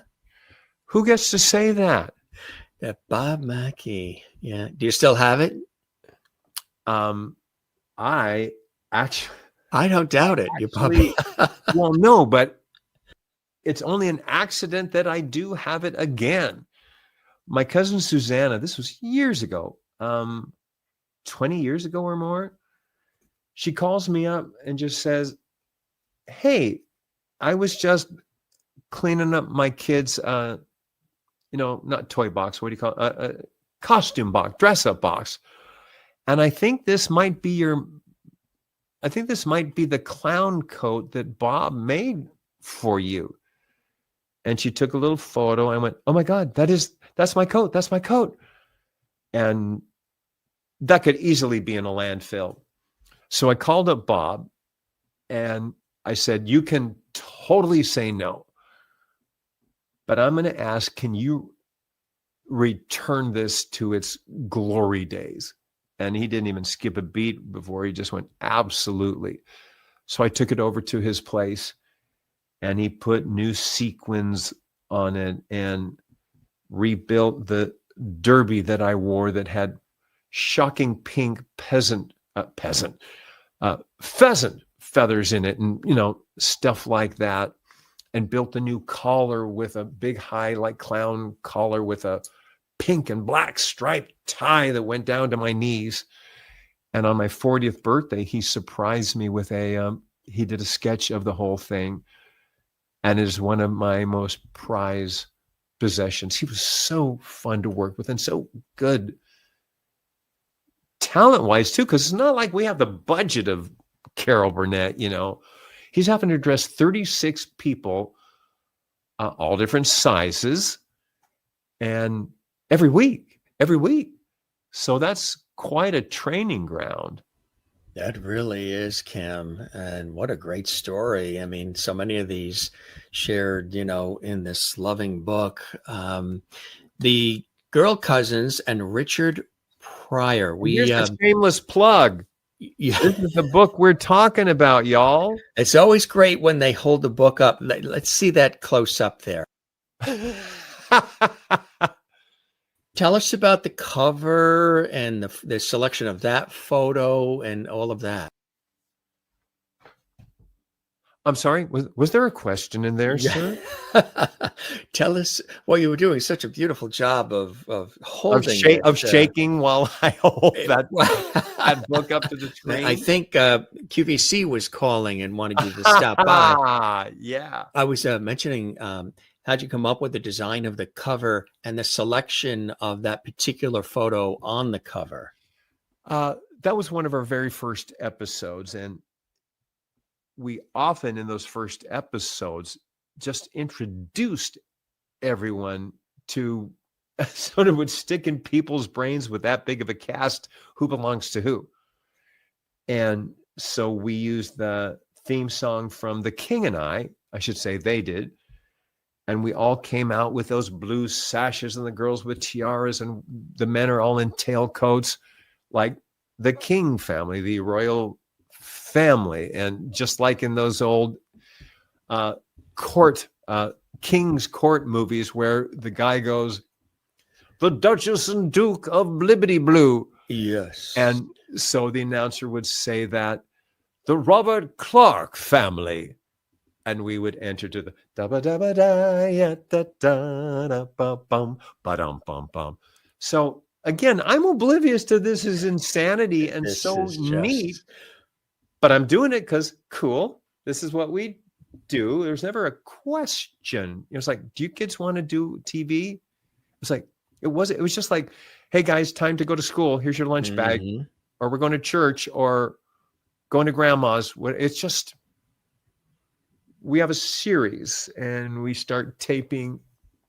Who gets to say that? That Bob Mackie. Yeah. Do you still have it? I don't doubt it. You probably well, no, but it's only an accident that I do have it again. My cousin Susanna, this was years ago, 20 years ago or more. She calls me up and just says, "Hey, I was just cleaning up my kids' not toy box, what do you call it? Costume box, dress up box. And I think this might be the clown coat that Bob made for you." And she took a little photo. I went, "Oh my God, that's my coat. That's my coat." And that could easily be in a landfill. So I called up Bob and I said, "You can totally say no, but I'm going to ask, can you return this to its glory days?" And he didn't even skip a beat before he just went, "Absolutely." So I took it over to his place and he put new sequins on it and rebuilt the derby that I wore that had shocking pink pheasant feathers in it and, stuff like that. And built a new collar with a big high, like clown collar with a pink and black striped tie that went down to my knees. And on my 40th birthday, he surprised me with he did a sketch of the whole thing. And it is one of my most prized possessions. He was so fun to work with and so good talent-wise too, because it's not like we have the budget of Carol Burnett, He's having to dress 36 people, all different sizes, and every week. So that's quite a training ground. That really is, Kim. And what a great story. I mean, so many of these shared, in this loving book. The Girl Cousins and Richard Pryor. Here's a shameless plug. Yeah. This is the book we're talking about, y'all. It's always great when they hold the book up. Let's see that close up there. Tell us about the cover and the selection of that photo and all of that. I'm sorry, was there a question in there, Yeah. sir? Tell us what you were doing. Such a beautiful job of holding it. Of shaking while I hold that I book up to the screen? think QVC was calling and wanted you to stop by. Yeah. I was mentioning how'd you come up with the design of the cover and the selection of that particular photo on the cover? That was one of our very first episodes, and we often in those first episodes just introduced everyone to sort of would stick in people's brains with that big of a cast who belongs to who. And so we used the theme song from The King and I should say they did. And we all came out with those blue sashes and the girls with tiaras and the men are all in tailcoats like the King family, the royal family. And just like in those old King's Court movies where the guy goes, the Duchess and Duke of Blibbity Blue. Yes. And so the announcer would say that the Robert Clarke family. And we would enter to the da ba da ba da ya da da da ba bum ba dum bum bum. So again, I'm oblivious to this is insanity and This so is just- neat, but I'm doing it because cool. This is what we do. There's never a question. It was like, do you kids want to do TV? It's like it was just like, hey guys, time to go to school. Here's your lunch bag, or we're going to church, or going to grandma's. It's just we have a series, and we start taping,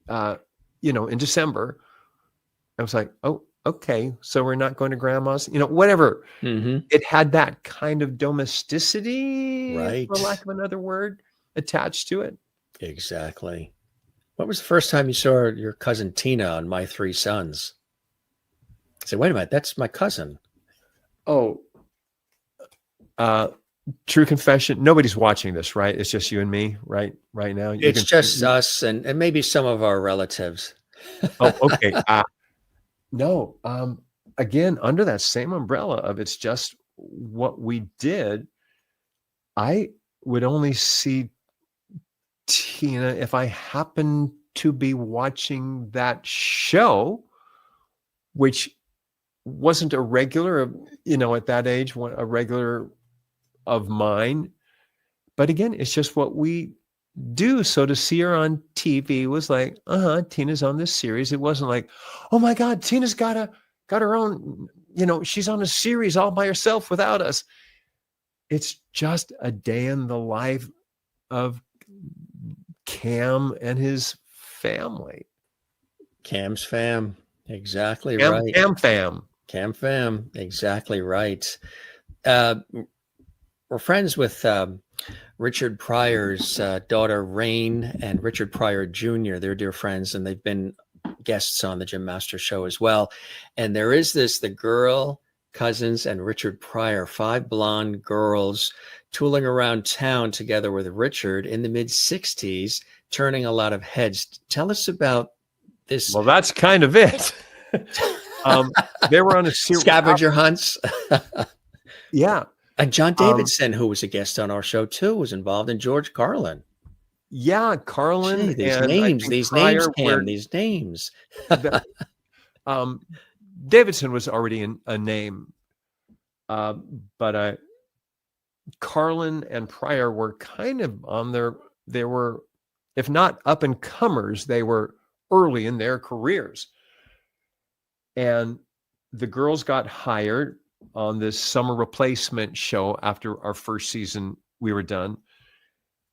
in December. I was like, oh, okay, so we're not going to grandma's, whatever. It had that kind of domesticity, Right, for lack of another word, attached to it. Exactly. What was the first time you saw your cousin Tina on My Three Sons? I said, wait a minute, that's my cousin. Oh, true confession. Nobody's watching this, right? It's just you and me, right now. It's just us and maybe some of our relatives. Oh, okay. No, again, under that same umbrella of it's just what we did, I would only see Tina if I happened to be watching that show, which wasn't a regular, at that age, a regular of mine. But again, it's just what we do. So to see her on TV was like, Tina's on this series. It wasn't like, oh my God, Tina's got her own, she's on a series all by herself without us. It's just a day in the life of Cam and his family. Cam's fam. Exactly right. Cam fam. Exactly right. We're friends with Richard Pryor's daughter, Rain, and Richard Pryor Jr. They're dear friends, and they've been guests on the Jim Master Show as well. And there is the girl cousins and Richard Pryor, 5 blonde girls tooling around town together with Richard in the mid-60s, turning a lot of heads. Tell us about this. Well, that's kind of it. They were on a series. Scavenger hunts. Yeah. And John Davidson, who was a guest on our show too, was involved in George Carlin. Yeah, Carlin. These names. Davidson was already a name, but Carlin and Pryor were kind of they were, if not up and comers, they were early in their careers. And the girls got hired on this summer replacement show after our first season we were done.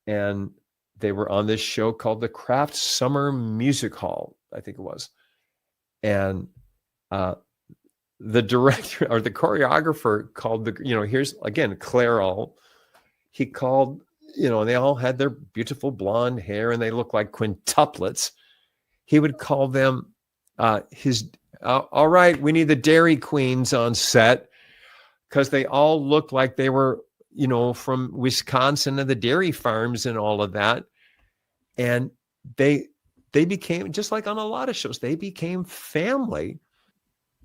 And they were on this show called the Kraft Summer Music Hall, I think it was. And the director or the choreographer called here's again, Clairol. He called, they all had their beautiful blonde hair and they looked like quintuplets. He would call them all right, we need the Dairy Queens on set, because they all looked like they were, from Wisconsin and the dairy farms and all of that. And they became, just like on a lot of shows, they became family.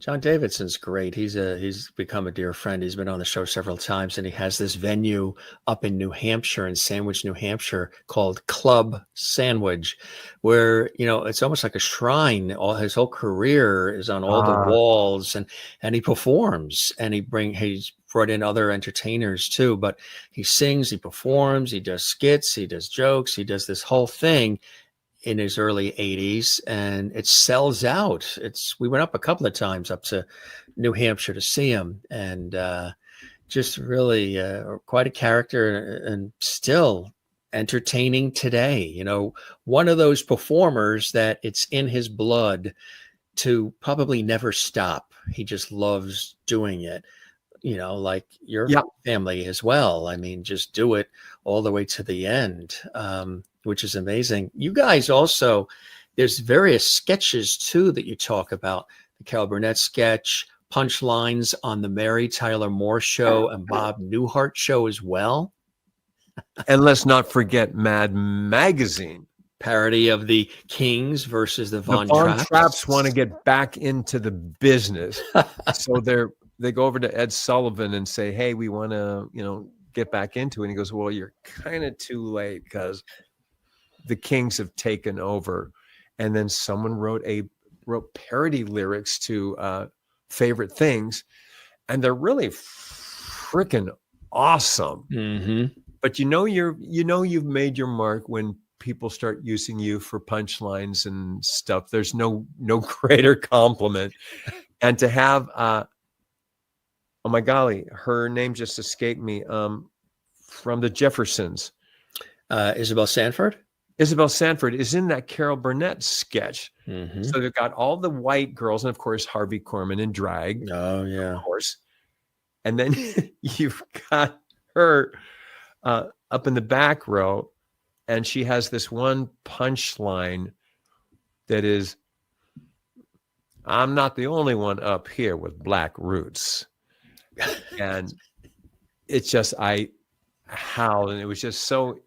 John Davidson's great. He's become a dear friend. He's been on the show several times, and he has this venue up in New Hampshire, in Sandwich, New Hampshire, called Club Sandwich, where it's almost like a shrine. All his whole career is on all the Ah, walls, and he performs, and he's brought in other entertainers too. But he sings, he performs, he does skits, he does jokes, he does this whole thing in his early 80s, and it sells out. We went up a couple of times up to New Hampshire to see him, and just really quite a character, and still entertaining today. One of those performers that it's in his blood to probably never stop. He just loves doing it. Like your yeah. family as well. I mean, just do it all the way to the end, which is amazing. You guys also, there's various sketches too that you talk about. The Carol Burnett sketch, punchlines on the Mary Tyler Moore show and Bob Newhart show as well. And let's not forget Mad Magazine. Parody of the Kings versus the Von Trapps want to get back into the business. So they go over to Ed Sullivan and say, hey, we want to, get back into it. And he goes, well, you're kind of too late because the Kings have taken over. And then someone wrote parody lyrics to Favorite Things. And they're really freaking awesome. Mm-hmm. But you've made your mark when people start using you for punchlines and stuff. There's no greater compliment. And to have oh my golly, her name just escaped me. From the Jeffersons. Isabel Sanford? Isabel Sanford is in that Carol Burnett sketch. Mm-hmm. So they've got all the white girls, and of course, Harvey Korman in drag. Oh, yeah. Of course. And then you've got her up in the back row, and she has this one punchline that is, I'm not the only one up here with black roots. And it's just, I howled, and it was just so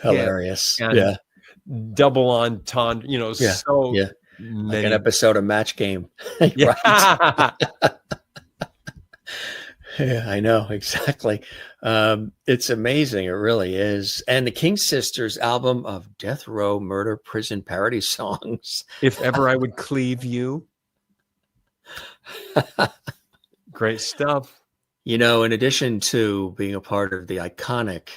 hilarious. Yeah. Double entendre, so yeah. Like an episode of Match Game. Yeah. Yeah, I know. Exactly. It's amazing. It really is. And the King Sisters album of death row murder prison parody songs. If Ever I Would Cleave You. Great stuff. In addition to being a part of the iconic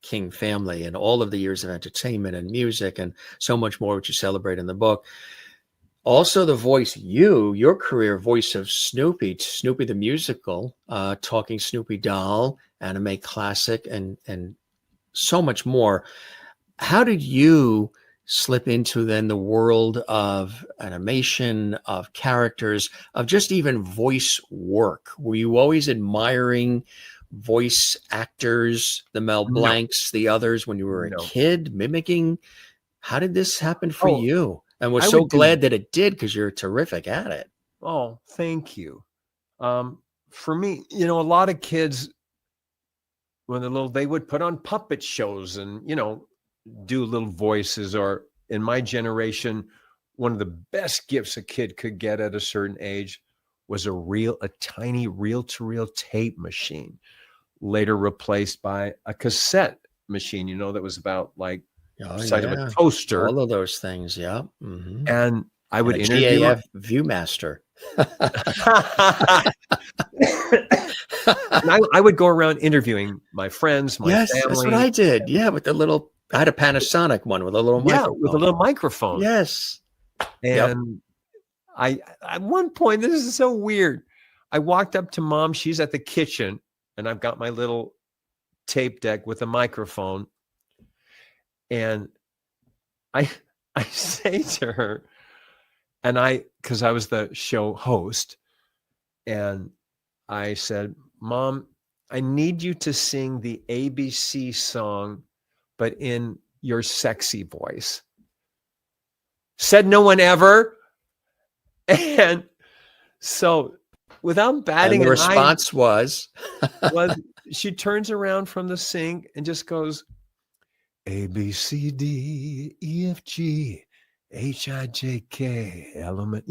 King family and all of the years of entertainment and music and so much more, which you celebrate in the book, also the voice, your career voice of Snoopy the musical, Talking Snoopy Doll, anime classic, and so much more. How did you slip into then the world of animation, of characters, of just even voice work? Were you always admiring voice actors, the Mel Blancs, the others, when you were a kid, mimicking? How did this happen for you? And we're so glad that it did, because you're terrific at it. Oh, thank you. For me, a lot of kids, when they're little, they would put on puppet shows and, do little voices. Or in my generation, one of the best gifts a kid could get at a certain age was a tiny reel-to-reel tape machine, later replaced by a cassette machine, that was about like the size of a toaster. All of those things, yeah. Mm-hmm. And I would interview GAF Viewmaster. And I would go around interviewing my friends, my family. That's what I did. Yeah, with the little, I had a Panasonic one with a little microphone. With a little microphone. Yes. And I, at one point, this is so weird. I walked up to Mom. She's at the kitchen, and I've got my little tape deck with a microphone. And I say to her, because I was the show host, and I said, Mom, I need you to sing the ABC song, but in your sexy voice. Said no one ever. And so without batting an eye, the response was she turns around from the sink and just goes, A, B, C, D, E, F, G, H, I, J, K, element.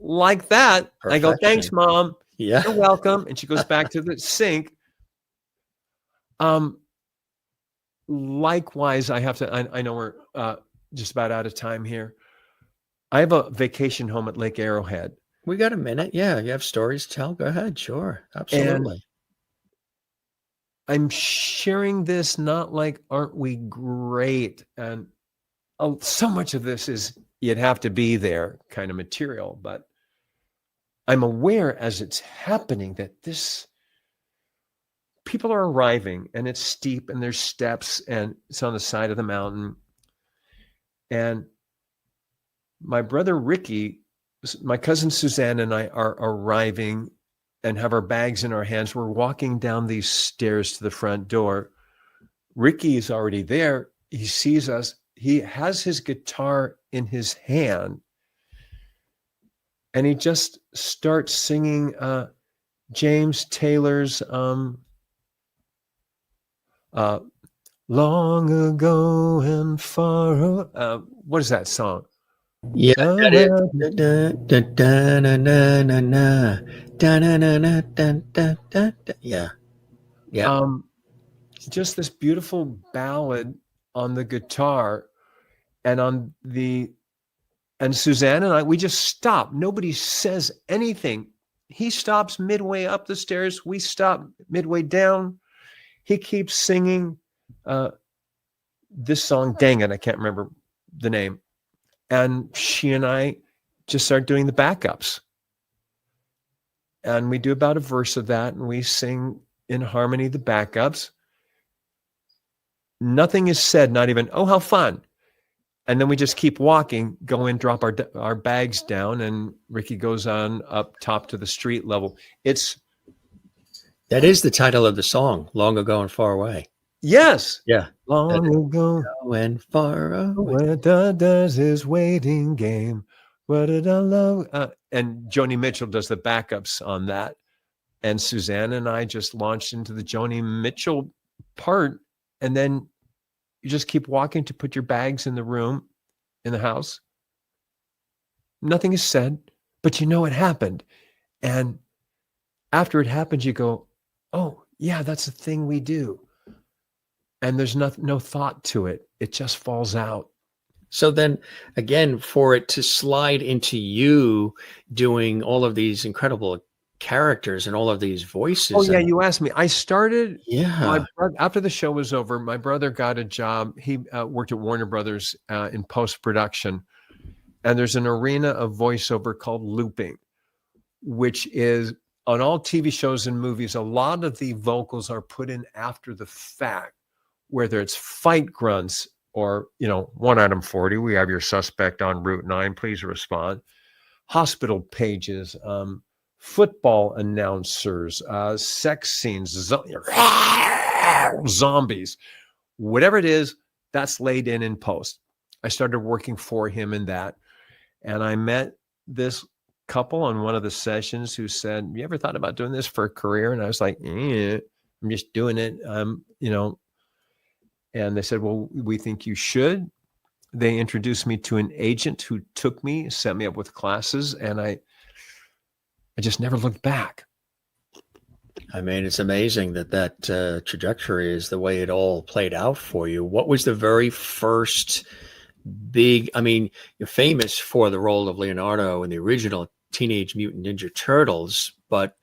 like that. I go, thanks, Perfection. Mom. Yeah. You're welcome. And she goes back to the sink. Likewise, I have to, I know we're just about out of time here. I have a vacation home at Lake Arrowhead. We got a minute. Yeah. You have stories to tell? Go ahead. Sure. And Absolutely. I'm sharing this not like, aren't we great? And so much of this is you'd have to be there kind of material, but I'm aware as it's happening that people are arriving and it's steep and there's steps and it's on the side of the mountain. And my brother Ricky, my cousin Suzanne and I are arriving and have our bags in our hands. We're walking down these stairs to the front door. Ricky is already there. He sees us. He has his guitar in his hand and he just starts singing James Taylor's Long Ago and Far. What is that song? Yeah. Yeah. Yeah. Just this beautiful ballad on the guitar and Suzanne and I, we just stop. Nobody says anything. He stops midway up the stairs. We stop midway down. He keeps singing this song. Dang it, I can't remember the name. And she and I just start doing the backups. And we do about a verse of that, and we sing in harmony the backups. Nothing is said, not even, oh, how fun. And then we just keep walking, go in, drop our bags down, and Ricky goes on up top to the street level. That is the title of the song, Long Ago and Far Away. Yes. Yeah. Long ago and far away. What does his waiting game? What did I love? And Joni Mitchell does the backups on that. And Suzanne and I just launched into the Joni Mitchell part. And then you just keep walking to put your bags in the room, in the house. Nothing is said, but you know it happened. And after it happens, you go, oh, yeah, that's the thing we do. And there's no thought to it. It just falls out. So then again, for it to slide into you doing all of these incredible characters and all of these voices. Oh yeah, you asked me. I started. Yeah. After the show was over, my brother got a job. He worked at Warner Brothers in post-production. And there's an arena of voiceover called looping, which is on all TV shows and movies, a lot of the vocals are put in after the fact, whether it's fight grunts or, 1 Item 40, we have your suspect on Route 9, please respond. Hospital pages, football announcers, sex scenes, zombies, whatever it is, that's laid in post. I started working for him in that. And I met this couple on one of the sessions who said, you ever thought about doing this for a career? And I was like, I'm just doing it. And they said, well, we think you should. They introduced me to an agent who took me, set me up with classes, and I just never looked back. I mean, it's amazing that trajectory is the way it all played out for you. What was the very first big, you're famous for the role of Leonardo in the original Teenage Mutant Ninja Turtles, but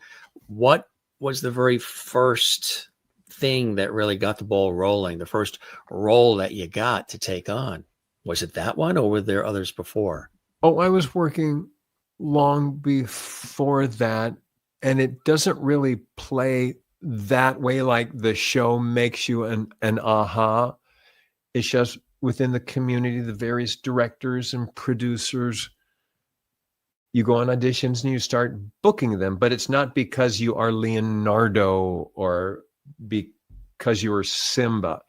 what was the very first thing that really got the ball rolling, the first role that you got to take on? Was it that one, or were there others before? Oh, I was working long before that, and it doesn't really play that way like the show makes you an aha. It's just within the community, the various directors and producers, you go on auditions and you start booking them, but it's not because you are Leonardo or because you are Simba.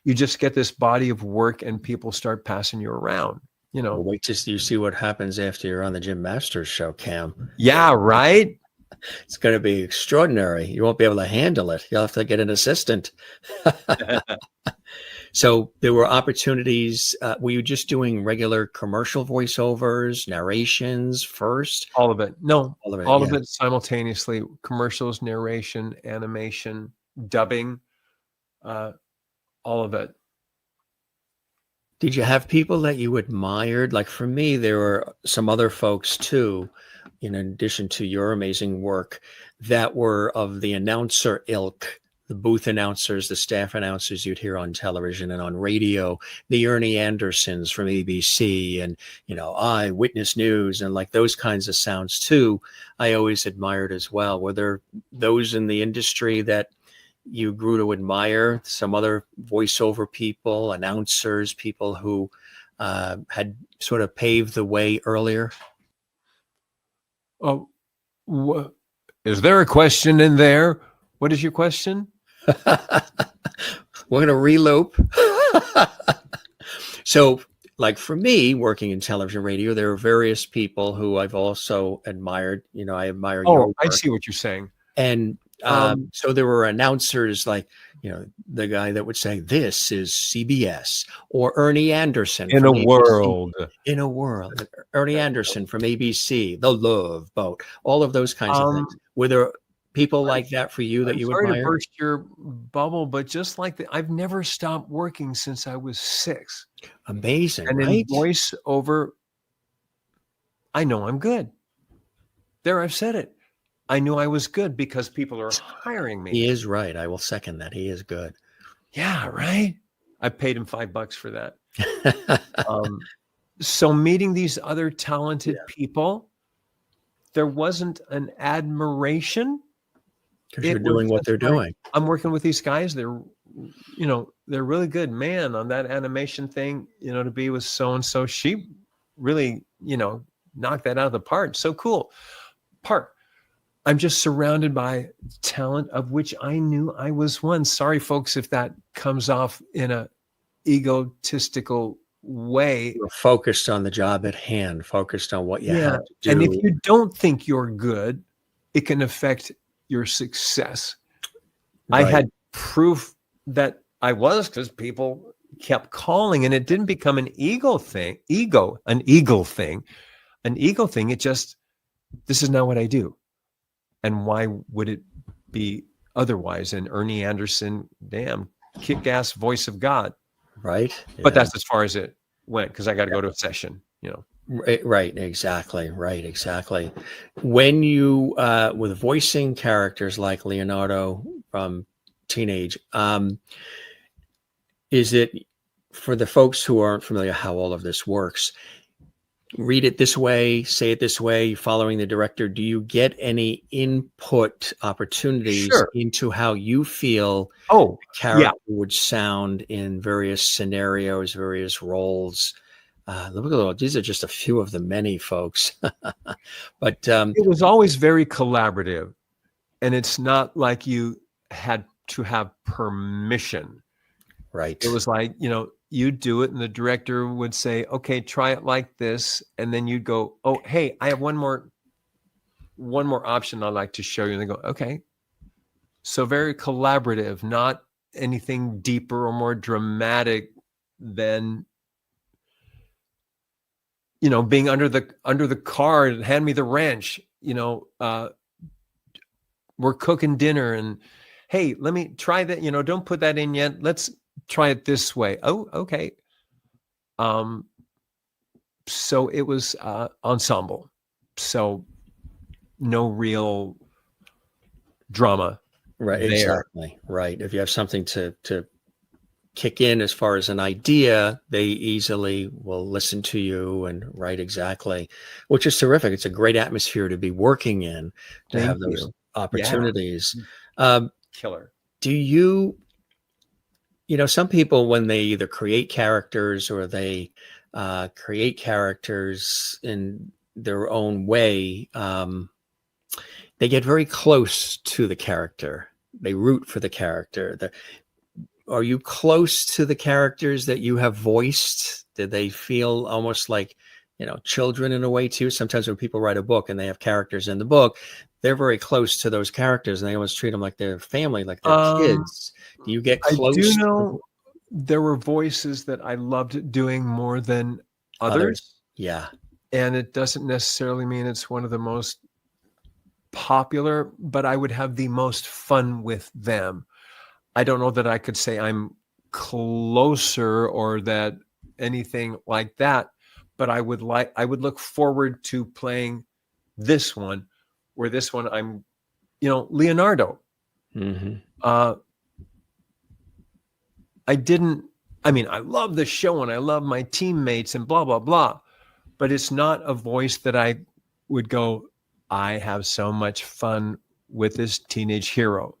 You just get this body of work and people start passing you around, Well, wait till you see what happens after you're on the Jim Masters show, Cam. Yeah, right? It's going to be extraordinary. You won't be able to handle it. You'll have to get an assistant. So there were opportunities. Were you just doing regular commercial voiceovers, narrations first? All of it. No, All of it, all of yeah. it simultaneously. Commercials, narration, animation, dubbing, all of it. Did you have people that you admired? Like for me, there were some other folks too, in addition to your amazing work, that were of the announcer ilk, the booth announcers, the staff announcers you'd hear on television and on radio, the Ernie Andersons from ABC and, Eyewitness News and like those kinds of sounds too, I always admired as well. Were there those in the industry that you grew to admire, some other voiceover people, announcers, people who had sort of paved the way earlier? Oh, is there a question in there? What is your question? We're going to reloop. So, like for me, working in television radio, there are various people who I've also admired. I admire your work. I see what you're saying. And so there were announcers like, the guy that would say, "This is CBS," or Ernie Anderson In from a ABC. world. In a world. Ernie Anderson from ABC, The Love Boat, all of those kinds of things. Were there people like that for you that you sorry admire? to burst your bubble, but just like I've never stopped working since I was 6. Amazing, And right? in voiceover, I know I'm good. There, I've said it. I knew I was good because people are hiring me. He is right. I will second that. He is good. Yeah, right. I paid him $5 for that. So meeting these other talented people, there wasn't an admiration. Because you're doing what they're doing. I'm working with these guys. They're really good. Man, on that animation thing, to be with so-and-so, she really, knocked that out of the park. So cool. I'm just surrounded by talent of which I knew I was one. Sorry, folks, if that comes off in a egotistical way. You're focused on the job at hand, focused on what you have to do. And if you don't think you're good, it can affect your success. Right. I had proof that I was because people kept calling, and it didn't become an ego thing. It just, this is not what I do. And why would it be otherwise? And Ernie Anderson, damn, kick-ass voice of God. Right. But that's as far as it went because I got to go to a session, Right. Exactly. Right. Exactly. When you, with voicing characters like Leonardo from Teenage, is it, for the folks who aren't familiar how all of this works, read it this way, say it this way, following the director, do you get any input opportunities into how you feel the character would sound in various scenarios, various roles? These are just a few of the many, folks. But it was always very collaborative, and it's not like you had to have permission. Right. It was like, you do it and the director would say, okay, try it like this. And then you'd go, oh, hey, I have one more option I'd like to show you. And they go, okay. So very collaborative, not anything deeper or more dramatic than, being under the car and hand me the wrench, we're cooking dinner and, hey, let me try that. Don't put that in yet. Let's try it this way. Oh, okay. So it was ensemble. So no real drama. Right. There. Exactly. Right. If you have something to kick in as far as an idea, they easily will listen to you and write exactly, which is terrific. It's a great atmosphere to be working in, to have those opportunities. Killer. Do you, some people, when they either create characters or they create characters in their own way, they get very close to the character. They root for the character. Are you close to the characters that you have voiced? Did they feel almost like, children in a way too? Sometimes when people write a book and they have characters in the book, they're very close to those characters and they almost treat them like their family, like their kids. Do you get close? I do know there were voices that I loved doing more than others. Yeah. And it doesn't necessarily mean it's one of the most popular, but I would have the most fun with them. I don't know that I could say I'm closer or that anything like that, but I would look forward to playing this one, where this one I'm, Leonardo. Mm-hmm. I love the show and I love my teammates and blah, blah, blah, but it's not a voice that I would go, I have so much fun with this teenage hero.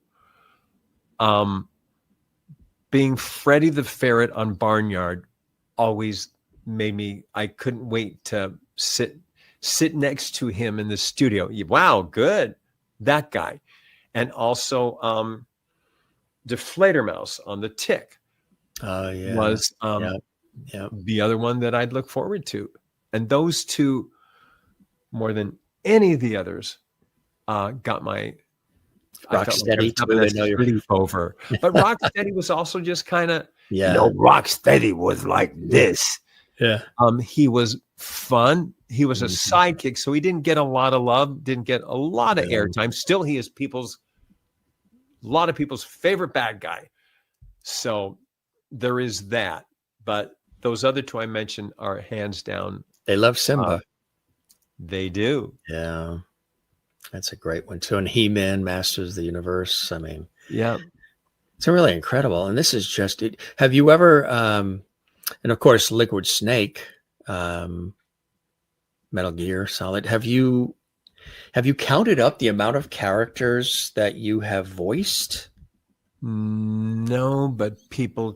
Being Freddy the Ferret on Barnyard always made me, I couldn't wait to sit next to him in the studio. Wow, good. That guy. And also the Fledermaus on The Tick was the other one that I'd look forward to. And those two, more than any of the others, got my Rocksteady over. But Rocksteady was also just kind of, Yeah. Rocksteady was like this. Yeah. He was fun. He was a sidekick, so he didn't get a lot of love, didn't get a lot of airtime. Still, he is a lot of people's favorite bad guy. So there is that. But those other two I mentioned are hands down. They love Simba. They do. Yeah. That's a great one too. And He-Man, Masters of the Universe. I mean, yeah, it's really incredible. And this is just it. Have you ever, and of course, Liquid Snake, Metal Gear Solid. Have you counted up the amount of characters that you have voiced? No, but people.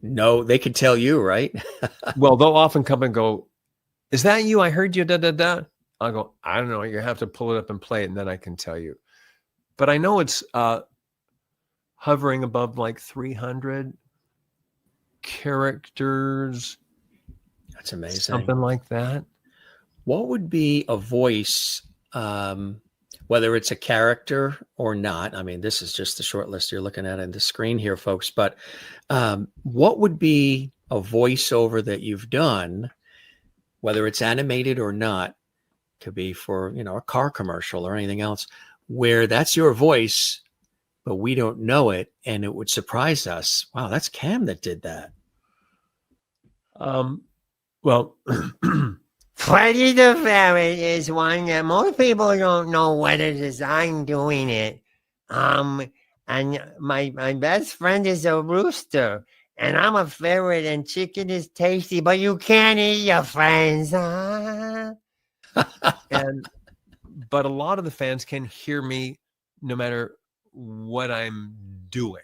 No, they could tell you, right? Well, they'll often come and go, "Is that you? I heard you." Da da da. I'll go, I don't know. You have to pull it up and play it, and then I can tell you. But I know it's hovering above like 300 characters. That's amazing. Something like that. What would be a voice, whether it's a character or not? I mean, this is just the short list you're looking at on the screen here, folks. But what would be a voiceover that you've done, whether it's animated or not? Could be for, a car commercial or anything else, where that's your voice, but we don't know it, and it would surprise us. Wow, that's Cam that did that. Well, Freddy the Ferret is one that most people don't know what it is. I'm doing it. And my best friend is a rooster, and I'm a ferret, and chicken is tasty, but you can't eat your friends. But a lot of the fans can hear me no matter what I'm doing.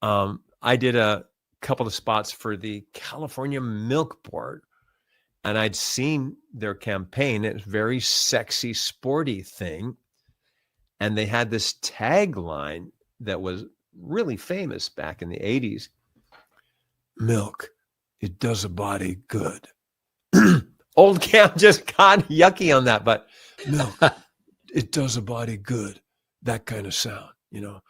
I did a couple of spots for the California Milk Board, and I'd seen their campaign. It's a very sexy, sporty thing. And they had this tagline that was really famous back in the 80s. Milk, it does a body good. Old Cam just got yucky on that, but milk, it does a body good. That kind of sound, And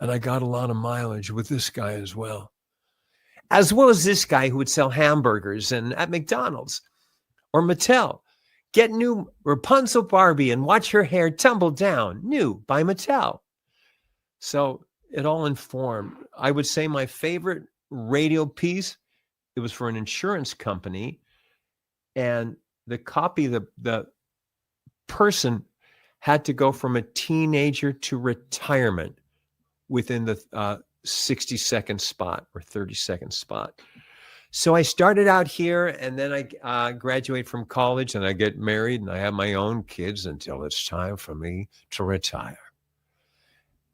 I got a lot of mileage with this guy as well as this guy who would sell hamburgers at McDonald's or Mattel. Get new Rapunzel Barbie and watch her hair tumble down. New by Mattel. So it all informed. I would say my favorite radio piece, it was for an insurance company. And the copy, the person had to go from a teenager to retirement within the 60-second spot or 30-second spot. So I started out here, and then I graduate from college, and I get married, and I have my own kids until it's time for me to retire.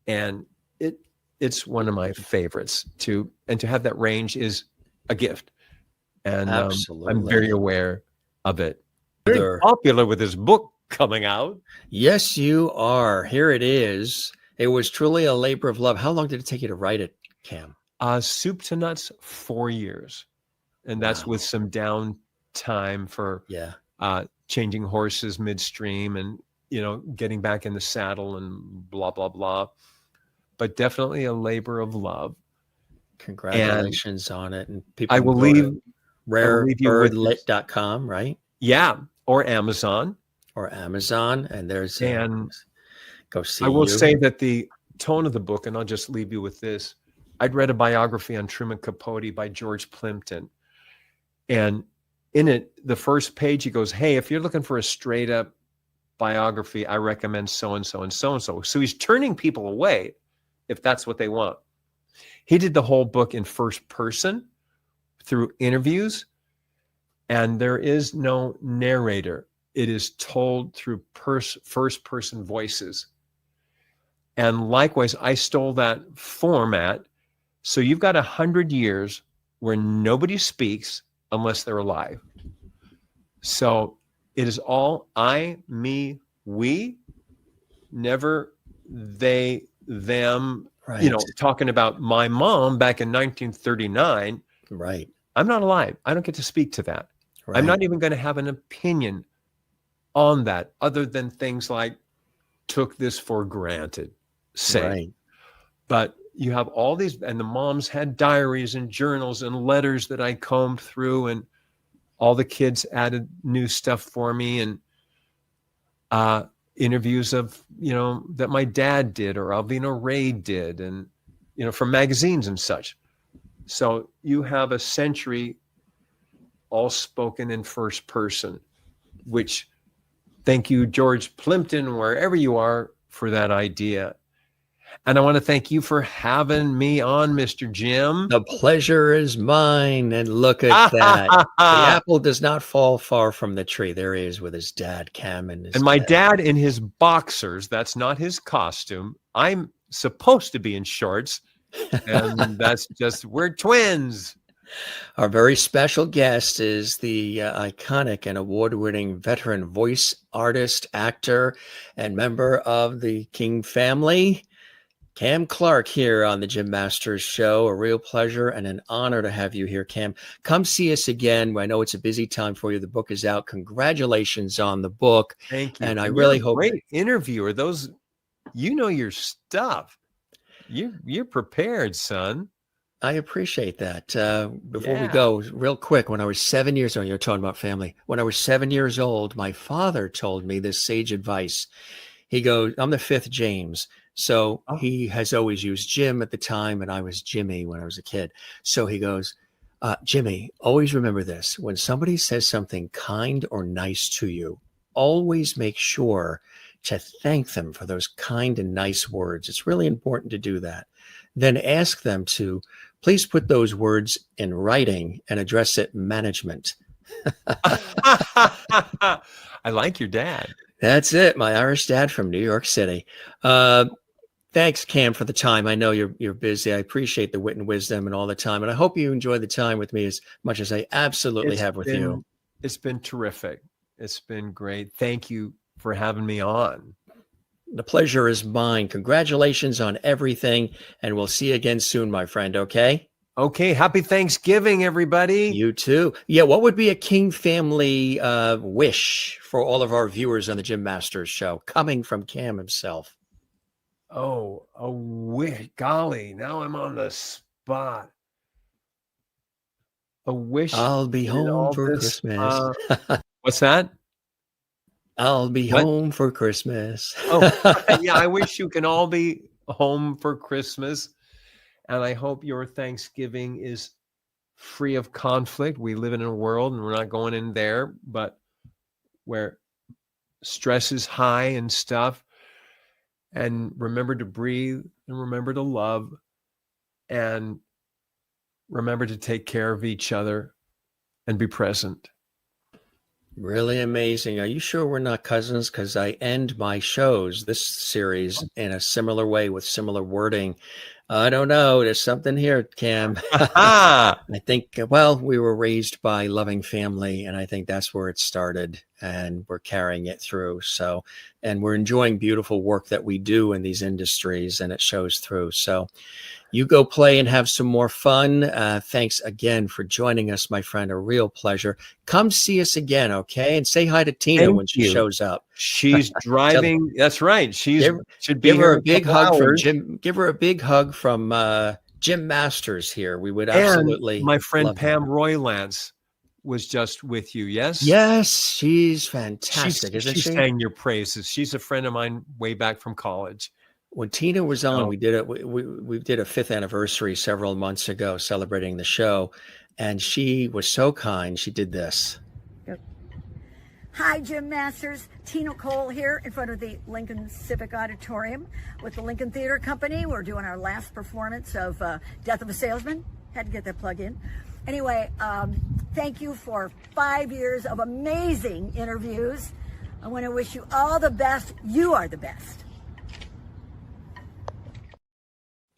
And it's one of my favorites to have that range is a gift. And I'm very aware of it. Very popular with his book coming out. Yes, you are. Here it is. It was truly a labor of love. How long did it take you to write it, Cam? Soup to nuts, 4 years. And that's with some downtime for changing horses midstream and, getting back in the saddle and blah, blah, blah. But definitely a labor of love. Congratulations on it. And people I will can go to leave you with this. rarebirdlit.com, right? Yeah, or Amazon. Or Amazon. And there's And go see I will you. say that the tone of the book, and I'll just leave you with this. I'd read a biography on Truman Capote by George Plimpton. And in it, the first page, he goes, hey, if you're looking for a straight up biography, I recommend so-and-so and so-and-so. So he's turning people away if that's what they want. He did the whole book in first person through interviews, and there is no narrator. It is told through first person voices. And likewise, I stole that format. So you've got 100 years where nobody speaks unless they're alive. So it is all I, me, we, never they, them. Right. You know, talking about my mom back in 1939. Right. I'm not alive. I don't get to speak to that. Right. I'm not even going to have an opinion on that other than things like took this for granted, say. Right. But you have all these, and the moms had diaries and journals and letters that I combed through, and all the kids added new stuff for me, and interviews of, you know, that my dad did or Alvino Ray did, and, you know, from magazines and such. So you have a century all spoken in first person, which, thank you, George Plimpton, wherever you are, for that idea. And I want to thank you for having me on, Mr. Jim. The pleasure is mine. And look at that. The apple does not fall far from the tree. There he is with his dad, Cam. And my dad in his boxers. That's not his costume. I'm supposed to be in shorts. And that's just, we're twins. Our very special guest is the iconic and award-winning veteran voice artist, actor, and member of the King family, Cam Clarke, here on the Jim Masters Show. A real pleasure and an honor to have you here, Cam. Come see us again. I know it's a busy time for you. The book is out. Congratulations on the book. Thank you. And I really hope. Great interviewer. Those, you know your stuff. You're prepared, son. I appreciate that. Before we go, real quick, when I was 7 years old, you're talking about family. When I was 7 years old, my father told me this sage advice. He goes, I'm the fifth James. So he has always used Jim at the time, and I was Jimmy when I was a kid. So he goes, Jimmy, always remember this. When somebody says something kind or nice to you, always make sure to thank them for those kind and nice words. It's really important to do that. Then ask them to please put those words in writing and address it management. I like your dad. That's it. My Irish dad from New York City. Thanks, Cam, for the time. I know you're busy. I appreciate the wit and wisdom and all the time. And I hope you enjoy the time with me as much as I absolutely have with you. It's been terrific. It's been great. Thank you for having me on. The pleasure is mine. Congratulations on everything. And we'll see you again soon, my friend. Okay? Okay. Happy Thanksgiving, everybody. You too. Yeah. What would be a King family wish for all of our viewers on the Jim Masters Show, coming from Cam himself? Oh, golly. Now I'm on the spot. A wish. I'll be home for Christmas. What's that? I'll be home for Christmas. Yeah, I wish you can all be home for Christmas. And I hope your Thanksgiving is free of conflict. We live in a world, and we're not going in there, but where stress is high and stuff. And remember to breathe, and remember to love, and remember to take care of each other and be present. Really amazing. Are you sure we're not cousins? Because I end my shows, this series, in a similar way with similar wording. I don't know. There's something here, Cam. I think, well, we were raised by loving family, and I think that's where it started, and we're carrying it through. So, and we're enjoying beautiful work that we do in these industries, and it shows through. So you go play and have some more fun. Thanks again for joining us, my friend. A real pleasure. Come see us again, okay? And say hi to Tina when she shows up. She's driving. That's right. Should be give her here a big hug from Jim. Give her a big hug from Jim Masters here. We would And absolutely my friend love to Pam have her. Roylance was just with you. Yes. Yes, she's fantastic, isn't She she? sang your praises. She's a friend of mine way back from college. When Tina was on, Oh. we did it. We did a 5th anniversary several months ago, celebrating the show, and she was so kind. She did this. Hi, Jim Masters. Tina Cole here in front of the Lincoln Civic Auditorium with the Lincoln Theater Company. We're doing our last performance of Death of a Salesman. Had to get that plug in. Anyway, thank you for 5 years of amazing interviews. I want to wish you all the best. You are the best.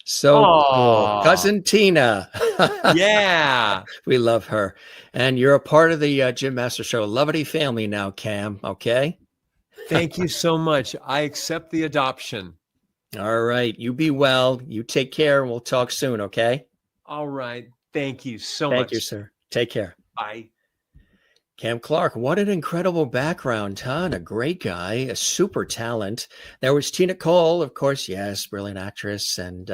So cool. Aw. Cousin Tina. Yeah. We love her. And you're a part of the Jim Master Show Lovity family now, Cam. Okay. Thank you so much. I accept the adoption. All right. You be well. You take care, and we'll talk soon. Okay. All right. Thank you so much. Thank you, sir. Take care. Bye. Cam Clarke, what an incredible background, huh? And a great guy, a super talent. There was Tina Cole, of course, yes, brilliant actress and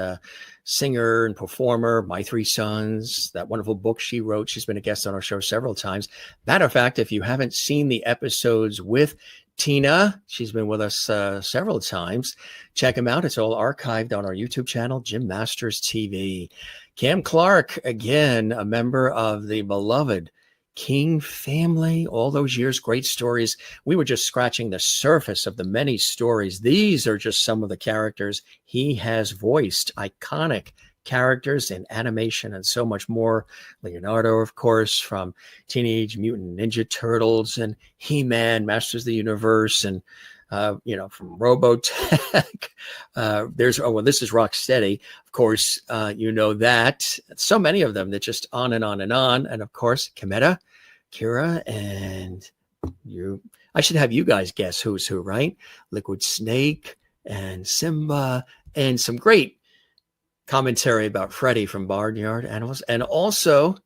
singer and performer, My Three Sons, that wonderful book she wrote. She's been a guest on our show several times. Matter of fact, if you haven't seen the episodes with Tina, she's been with us several times. Check them out. It's all archived on our YouTube channel, Jim Masters TV. Cam Clarke, again, a member of the beloved King family, all those years, great stories. We were just scratching the surface of the many stories. These are just some of the characters he has voiced, iconic characters in animation and so much more. Leonardo, of course, from Teenage Mutant Ninja Turtles and He-Man, Masters of the Universe, and from Robotech. This is Rocksteady. Of course, that. So many of them that just on and on and on. And of course, Kaneda, Akira, and I should have you guys guess who's who, right? Liquid Snake and Simba, and some great commentary about Freddy from Barnyard Animals. And also,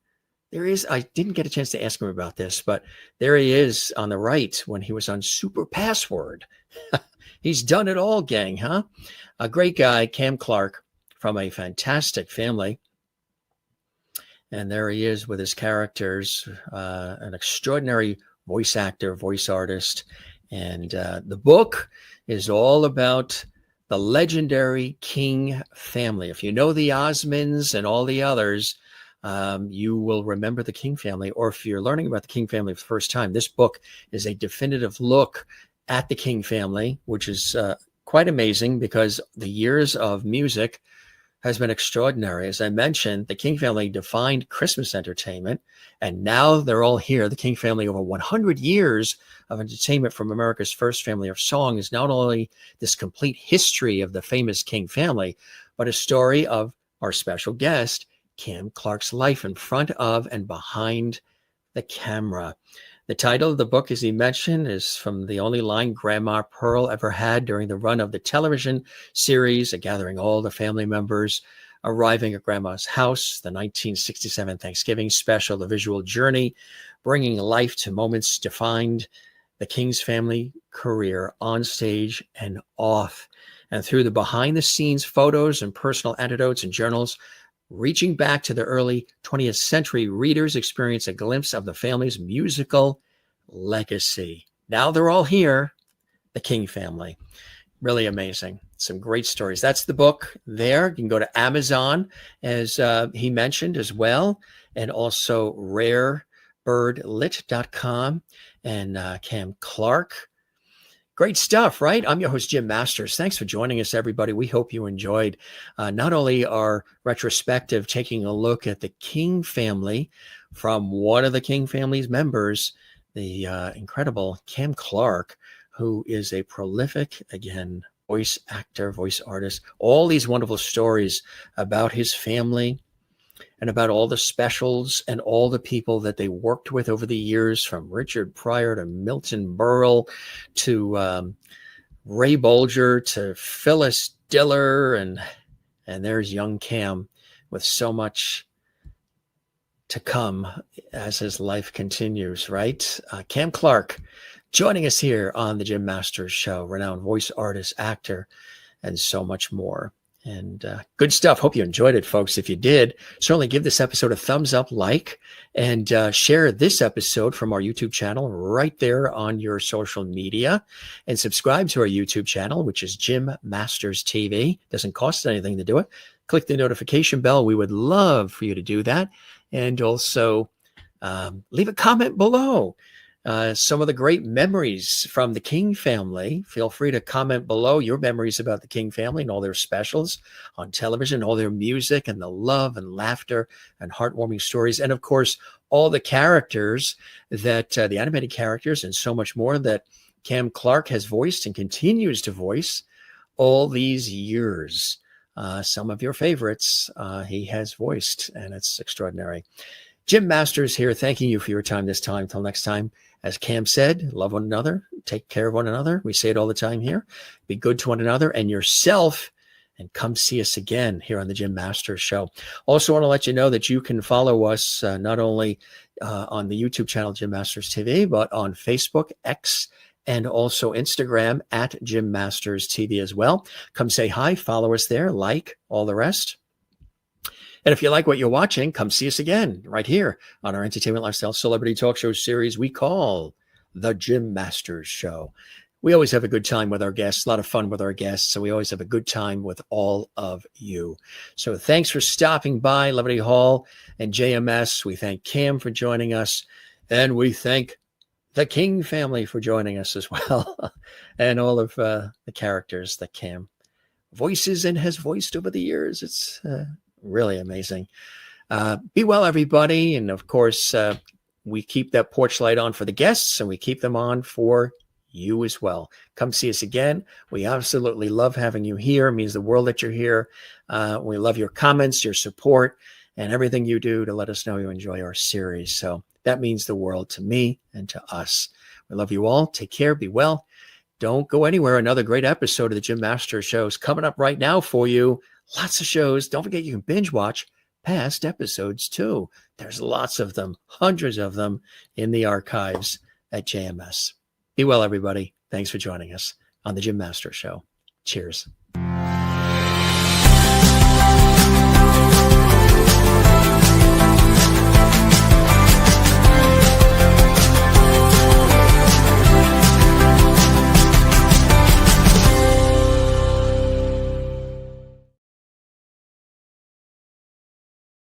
I didn't get a chance to ask him about this, but there he is on the right when he was on Super Password. He's done it all, gang, huh? A great guy, Cam Clarke, from a fantastic family. And there he is with his characters, an extraordinary voice actor, voice artist. And the book is all about the legendary King family. If you know the Osmonds and all the others, you will remember the King family. Or if you're learning about the King family for the first time, this book is a definitive look at the King family, which is quite amazing because the years of music has been extraordinary. As I mentioned, the King family defined Christmas entertainment, and now they're all here. The King family, over 100 years of entertainment from America's first family of song, is not only this complete history of the famous King family, but a story of our special guest, Cam Clarke's life in front of and behind the camera. The title of the book, as he mentioned, is from the only line Grandma Pearl ever had during the run of the television series, gathering all the family members arriving at Grandma's house, the 1967 Thanksgiving special, The Visual Journey, bringing life to moments defined the King's family career on stage and off. And through the behind-the-scenes photos and personal anecdotes and journals, reaching back to the early 20th century, readers experience a glimpse of the family's musical legacy. Now they're all here, the King family. Really amazing. Some great stories. That's the book there. You can go to Amazon, as he mentioned as well, and also rarebirdlit.com. And Cam Clarke. Great stuff, right? I'm your host, Jim Masters. Thanks for joining us, everybody. We hope you enjoyed not only our retrospective, taking a look at the King family from one of the King family's members, the incredible Cam Clarke, who is a prolific, again, voice actor, voice artist. All these wonderful stories about his family and about all the specials and all the people that they worked with over the years, from Richard Pryor to Milton Berle to Ray Bolger to Phyllis Diller. And there's young Cam with so much to come as his life continues, right? Cam Clarke joining us here on the Jim Masters Show, renowned voice artist, actor, and so much more. And good stuff. Hope you enjoyed it, folks. If you did, certainly give this episode a thumbs up, like, and share this episode from our YouTube channel right there on your social media. And subscribe to our YouTube channel, which is Jim Masters TV. Doesn't cost anything to do it. Click the notification bell. We would love for you to do that. And also leave a comment below. Some of the great memories from the King family. Feel free to comment below your memories about the King family and all their specials on television, all their music and the love and laughter and heartwarming stories. And of course, all the characters that the animated characters and so much more that Cam Clarke has voiced and continues to voice all these years. Some of your favorites he has voiced, and it's extraordinary. Jim Masters here, thanking you for your time this time. Till next time, as Cam said, love one another, take care of one another. We say it all the time here. Be good to one another and yourself, and come see us again here on the Jim Masters Show. Also want to let you know that you can follow us not only on the YouTube channel Jim Masters TV, but on Facebook, X, and also Instagram at Jim Masters TV as well. Come say hi, follow us there, like, all the rest. And if you like what you're watching, come see us again right here on our entertainment lifestyle celebrity talk show series we call The Jim Masters Show. We always have a good time with our guests, a lot of fun with our guests, so we always have a good time with all of you. So thanks for stopping by, Liberty Hall and JMS. We thank Cam for joining us, and we thank the King family for joining us as well, and all of the characters that Cam voices and has voiced over the years. It's really amazing. Be well, everybody. And of course, we keep that porch light on for the guests, and we keep them on for you as well. Come see us again. We absolutely love having you here. It means the world that you're here. We love your comments, your support, and everything you do to let us know you enjoy our series. So that means the world to me and to us. We love you all. Take care. Be well. Don't go anywhere. Another great episode of the Jim Masters Show is coming up right now for you. Lots of shows. Don't forget you can binge watch past episodes too. There's lots of them, hundreds of them in the archives at JMS. Be well, everybody. Thanks for joining us on the Jim Masters Show. Cheers.